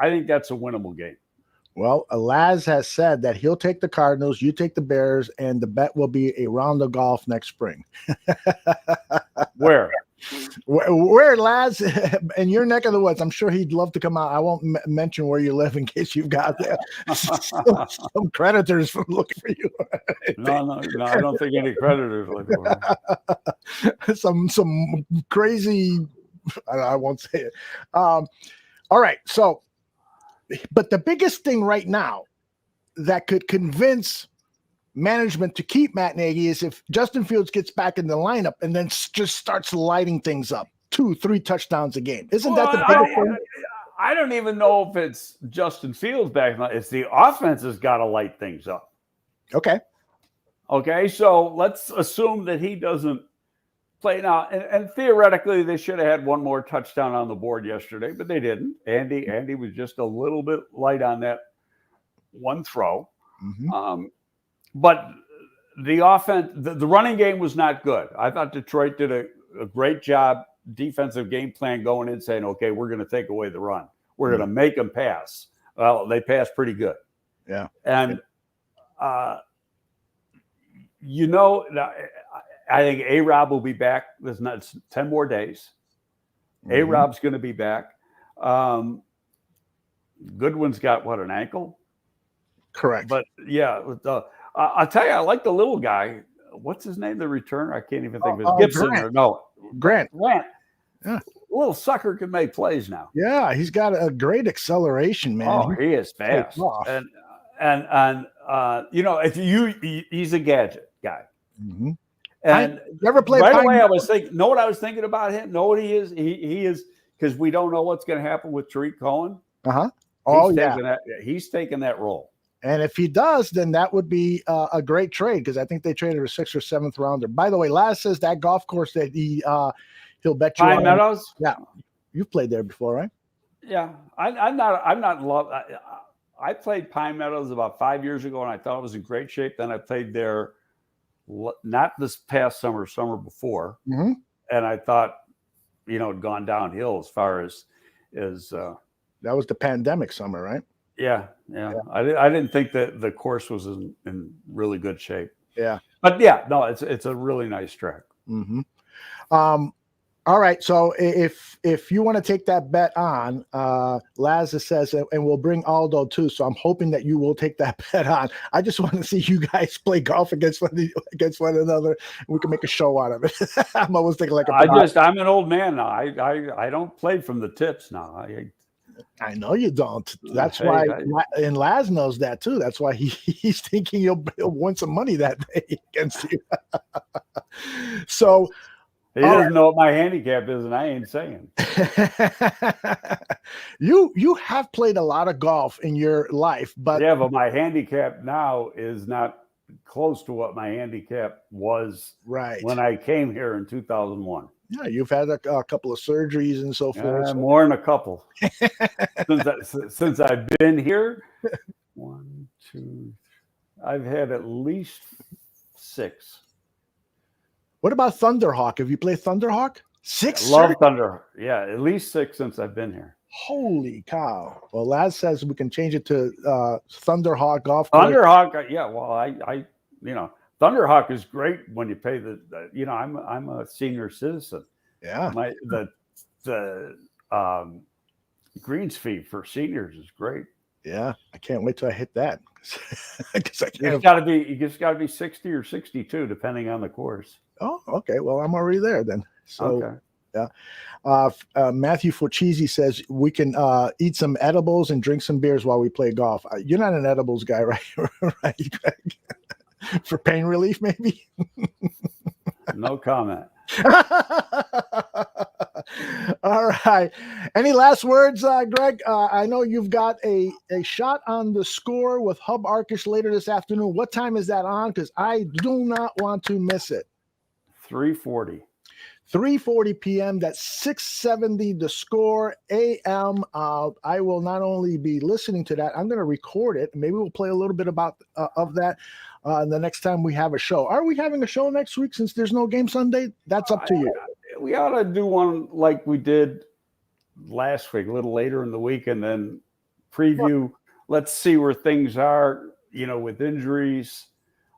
think that's a winnable game. Well, Laz has said that he'll take the Cardinals, you take the Bears, and the bet will be a round of golf next spring. Where? Where, Laz? In your neck of the woods. I'm sure he'd love to come out. I won't mention where you live in case you've got some creditors from looking for you. No, I don't think any creditors look for some crazy. I won't say it. All right, so. But the biggest thing right now that could convince management to keep Matt Nagy is if Justin Fields gets back in the lineup and then just starts lighting things up, 2-3 touchdowns a game. Isn't that the biggest thing? I don't even know if it's Justin Fields back. It's the offense has got to light things up. Okay. So let's assume that he doesn't play now, and theoretically, they should have had one more touchdown on the board yesterday, but they didn't. Andy was just a little bit light on that one throw. Mm-hmm. But the offense, the running game was not good. I thought Detroit did a great job, defensive game plan going in, saying, okay, we're going to take away the run. We're going to make them pass. Well, they passed pretty good. Yeah. And, I think A-Rob will be back. There's not 10 more days. Mm-hmm. A-Rob's going to be back. Goodwin's got an ankle? Correct. But yeah, I'll tell you, I like the little guy. What's his name? The returner? I can't even think of his Gibson. Grant. Yeah. Little sucker can make plays now. Yeah, he's got a great acceleration, man. Oh, he is fast. And he's a gadget guy. Mm-hmm. And you ever played right away, I was thinking, know what I was thinking about him? Know what he is? He is, because we don't know what's going to happen with Tariq Cohen. Uh-huh. Oh, He's taking that role. And if he does, then that would be a great trade because I think they traded a 6th or 7th rounder. By the way, Laz says that golf course that he'll bet you Pine Meadows? Yeah. You've played there before, right? Yeah. I'm not in love. I played Pine Meadows about 5 years ago, and I thought it was in great shape. Then I played there not this past summer before. Mm-hmm. And I thought, it'd gone downhill as far as that was the pandemic summer, right? Yeah. I didn't think that the course was in really good shape. Yeah. But yeah, no, it's a really nice track. Mm-hmm. All right. So if you want to take that bet on, Lazza says, and we'll bring Aldo too. So I'm hoping that you will take that bet on. I just want to see you guys play golf against one another. We can make a show out of it. I'm always thinking I'm an old man now. I don't play from the tips now. I know you don't. That's why, and Laz knows that too. That's why he's thinking he'll win some money that day against you. So he doesn't know what my handicap is, and I ain't saying. You have played a lot of golf in your life, but my handicap now is not close to what my handicap was when I came here in 2001. Yeah, you've had a couple of surgeries and so forth. More than a couple. since I've been here, 1, 2, I've had at least 6. What about Thunderhawk? Have you played Thunderhawk? 6? Love Thunderhawk. Yeah, at least 6 since I've been here. Holy cow! Well, Laz says we can change it to Thunderhawk golf. Thunderhawk, yeah. Well, I Thunderhawk is great when you pay I'm a senior citizen. Yeah. The greens fee for seniors is great. Yeah, I can't wait till I hit that. Because you just got to be 60 or 62 depending on the course. Oh, okay. Well, I'm already there then. So okay. Yeah. Matthew Forcheesy says we can eat some edibles and drink some beers while we play golf. You're not an edibles guy, right? Right, Greg? For pain relief, maybe? No comment. All right. Any last words, Greg? I know you've got a shot on the score with Hub Arkish later this afternoon. What time is that on? Because I do not want to miss it. 3:40. 3:40 p.m. That's 670 The Score a.m. I will not only be listening to that, I'm going to record it. Maybe we'll play a little bit about of that the next time we have a show. Are we having a show next week since there's no game Sunday? That's up to you. We ought to do one like we did last week, a little later in the week, and then preview let's see where things are, with injuries.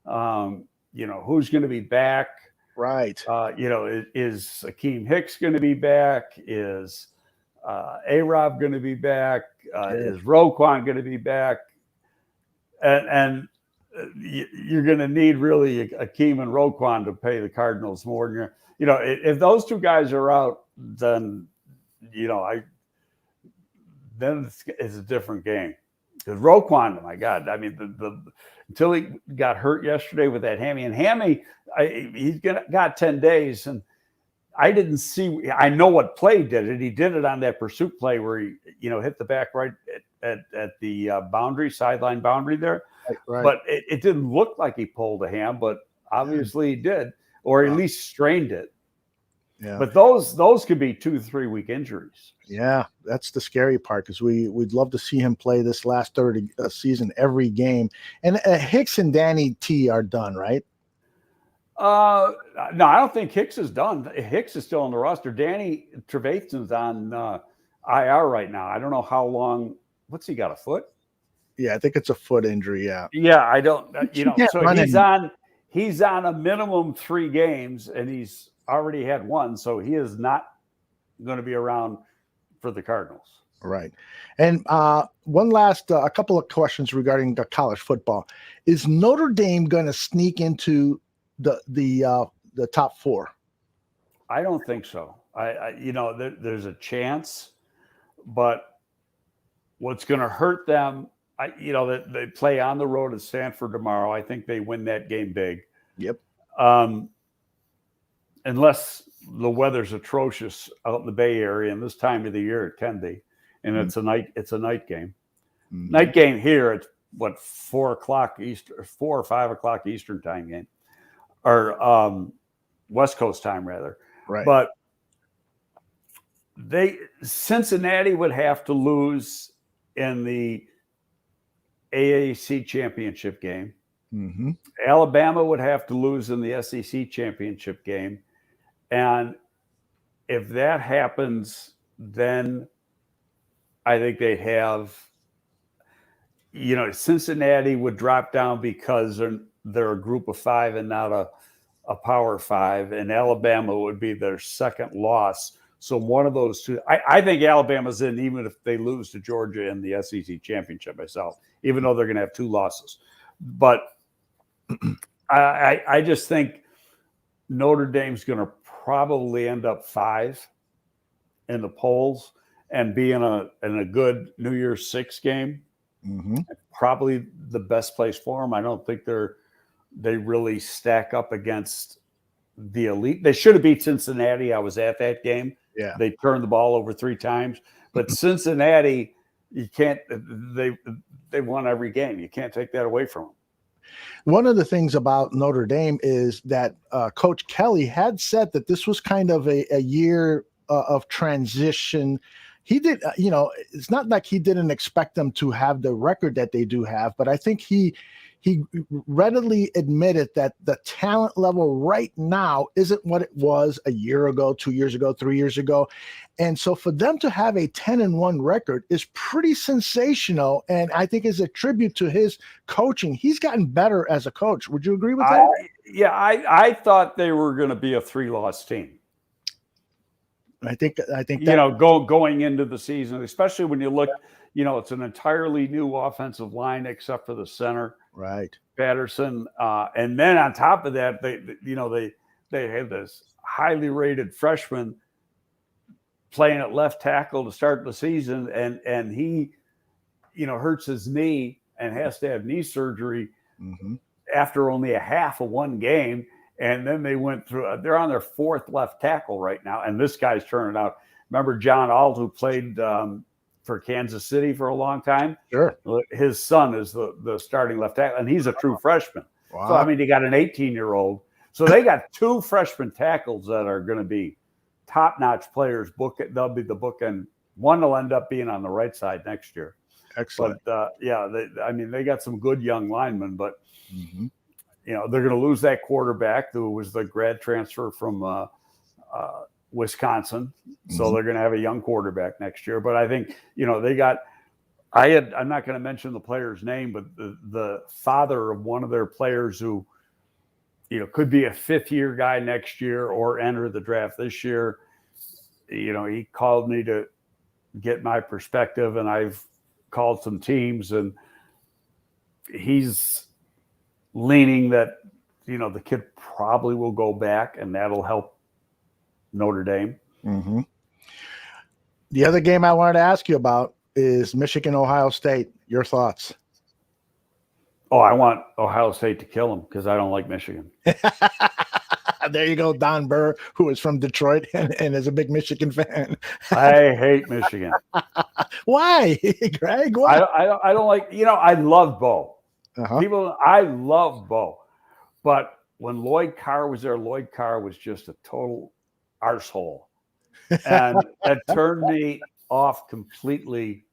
Who's going to be back? Right. Is Akeem Hicks going to be back? Is A-Rob going to be back? Is Roquan going to be back? And you're going to need really Akeem and Roquan to pay the Cardinals more than if those two guys are out, then then it's a different game. Because Roquan, my God, I mean, until he got hurt yesterday with that hammy, and he's got 10 days, and I didn't see. I know what play did it. He did it on that pursuit play where he, hit the back right at the sideline boundary there. Right. But it didn't look like he pulled a ham, but obviously he did, or at least strained it. Yeah. But those could be 2-3 week injuries. Yeah, that's the scary part, because we'd love to see him play this last third of the season every game. And Hicks and Danny T are done, right? No, I don't think Hicks is done. Hicks is still on the roster. Danny Trevathan's on IR right now. I don't know how long. What's he got, a foot? Yeah, I think it's a foot injury. Yeah. Yeah, I don't. So he's on a minimum 3 games, and he's already had 1, so he is not going to be around for the Cardinals. Right. And one last, a couple of questions regarding the college football. Is Notre Dame going to sneak into the top 4? I don't think so. There's a chance, but what's going to hurt them, that they play on the road at Stanford tomorrow. I think they win that game big. Yep. Unless the weather's atrocious out in the Bay Area, and this time of the year it can be, and it's a night game. Mm-hmm. Night game here at 4 o'clock Eastern, 4 or 5 o'clock Eastern time game, or West Coast time rather. Right. But Cincinnati would have to lose in the AAC championship game. Mm-hmm. Alabama would have to lose in the SEC championship game. And if that happens, then I think they'd have, Cincinnati would drop down because they're a group of 5 and not a power 5, and Alabama would be their second loss. So one of those two, I think Alabama's in, even if they lose to Georgia in the SEC championship myself, even though they're going to have 2 losses. But I just think Notre Dame's going to probably end up 5 in the polls and be in a good New Year's 6 game. Mm-hmm. Probably the best place for them. I don't think they really stack up against the elite. They should have beat Cincinnati. I was at that game. Yeah. They turned the ball over 3 times. But Cincinnati, you can't they won every game. You can't take that away from them. One of the things about Notre Dame is that Coach Kelly had said that this was kind of a year of transition. He did, it's not like he didn't expect them to have the record that they do have, but I think he readily admitted that the talent level right now isn't what it was a year ago, 2 years ago, 3 years ago. And so for them to have a 10-1 record is pretty sensational. And I think is a tribute to his coaching. He's gotten better as a coach. Would you agree with that? I thought they were going to be a 3-loss team. I think going into the season, especially when you look, it's an entirely new offensive line except for the center. Right. Patterson. And then on top of that, they had this highly rated freshman playing at left tackle to start the season. And he, hurts his knee and has to have knee surgery after only a half of one game. And then they went through, they're on their 4th left tackle right now. And this guy's turning out. Remember John Alt, who played for Kansas City for a long time? Sure. His son is the starting left tackle, and he's a true freshman. Wow. So, you got an 18-year-old. So they got 2 freshman tackles that are going to be top-notch players. They'll be the bookend. One will end up being on the right side next year. Excellent. But, they got some good young linemen, but they're going to lose that quarterback who was the grad transfer from Wisconsin. So they're going to have a young quarterback next year. But I think, they got I'm not going to mention the player's name, but the father of one of their players who, could be a fifth-year guy next year or enter the draft this year. He called me to get my perspective, and I've called some teams, and he's leaning that, the kid probably will go back, and that'll help Notre Dame. Mm-hmm. The other game I wanted to ask you about is Michigan, Ohio State. Your thoughts? Oh, I want Ohio State to kill them because I don't like Michigan. There you go, Don Burr, who is from Detroit and is a big Michigan fan. I hate Michigan. Why, Greg? Why? I don't like, I love Bo. Uh-huh. I love Bo. But when Lloyd Carr was there, Lloyd Carr was just a total arsehole. And it turned me off completely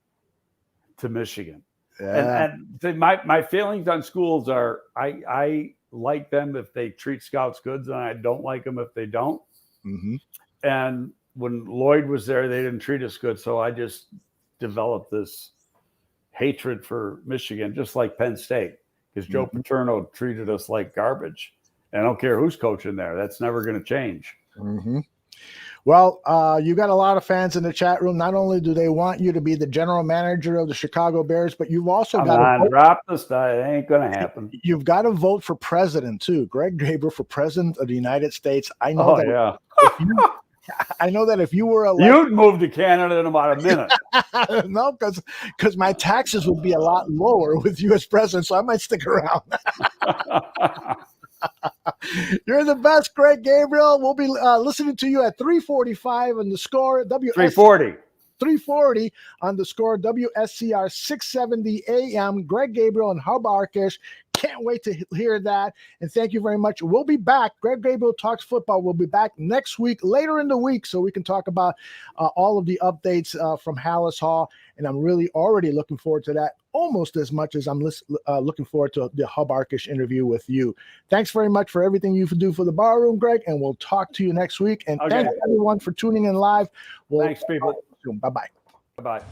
to Michigan. Yeah. And my feelings on schools are I like them if they treat scouts good, and I don't like them if they don't. Mm-hmm. And when Lloyd was there, they didn't treat us good. So I just developed this hatred for Michigan, just like Penn State, because Joe Paterno treated us like garbage. And I don't care who's coaching there. That's never going to change. Mm-hmm. Well, you got a lot of fans in the chat room. Not only do they want you to be the general manager of the Chicago Bears, but you've also got to drop the stuff. It ain't going to happen. You've got to vote for president too. Greg Gabriel for president of the United States. I know I know that if you were elected, you'd move to Canada in about a minute. No, because my taxes would be a lot lower with you as president, so I might stick around. You're the best, Greg Gabriel. We'll be listening to you at 3:45 on the score. 340 on the score. WSCR 670 AM. Greg Gabriel and Hub Arkish. Can't wait to hear that. And thank you very much. We'll be back. Greg Gabriel Talks Football. We'll be back next week, later in the week, so we can talk about all of the updates from Hallis Hall. And I'm really already looking forward to that almost as much as I'm looking forward to the Hub Arkish interview with you. Thanks very much for everything you do for the Bar Room, Greg, and we'll talk to you next week. And thanks everyone for tuning in live. Thanks, people. Bye-bye. Bye-bye.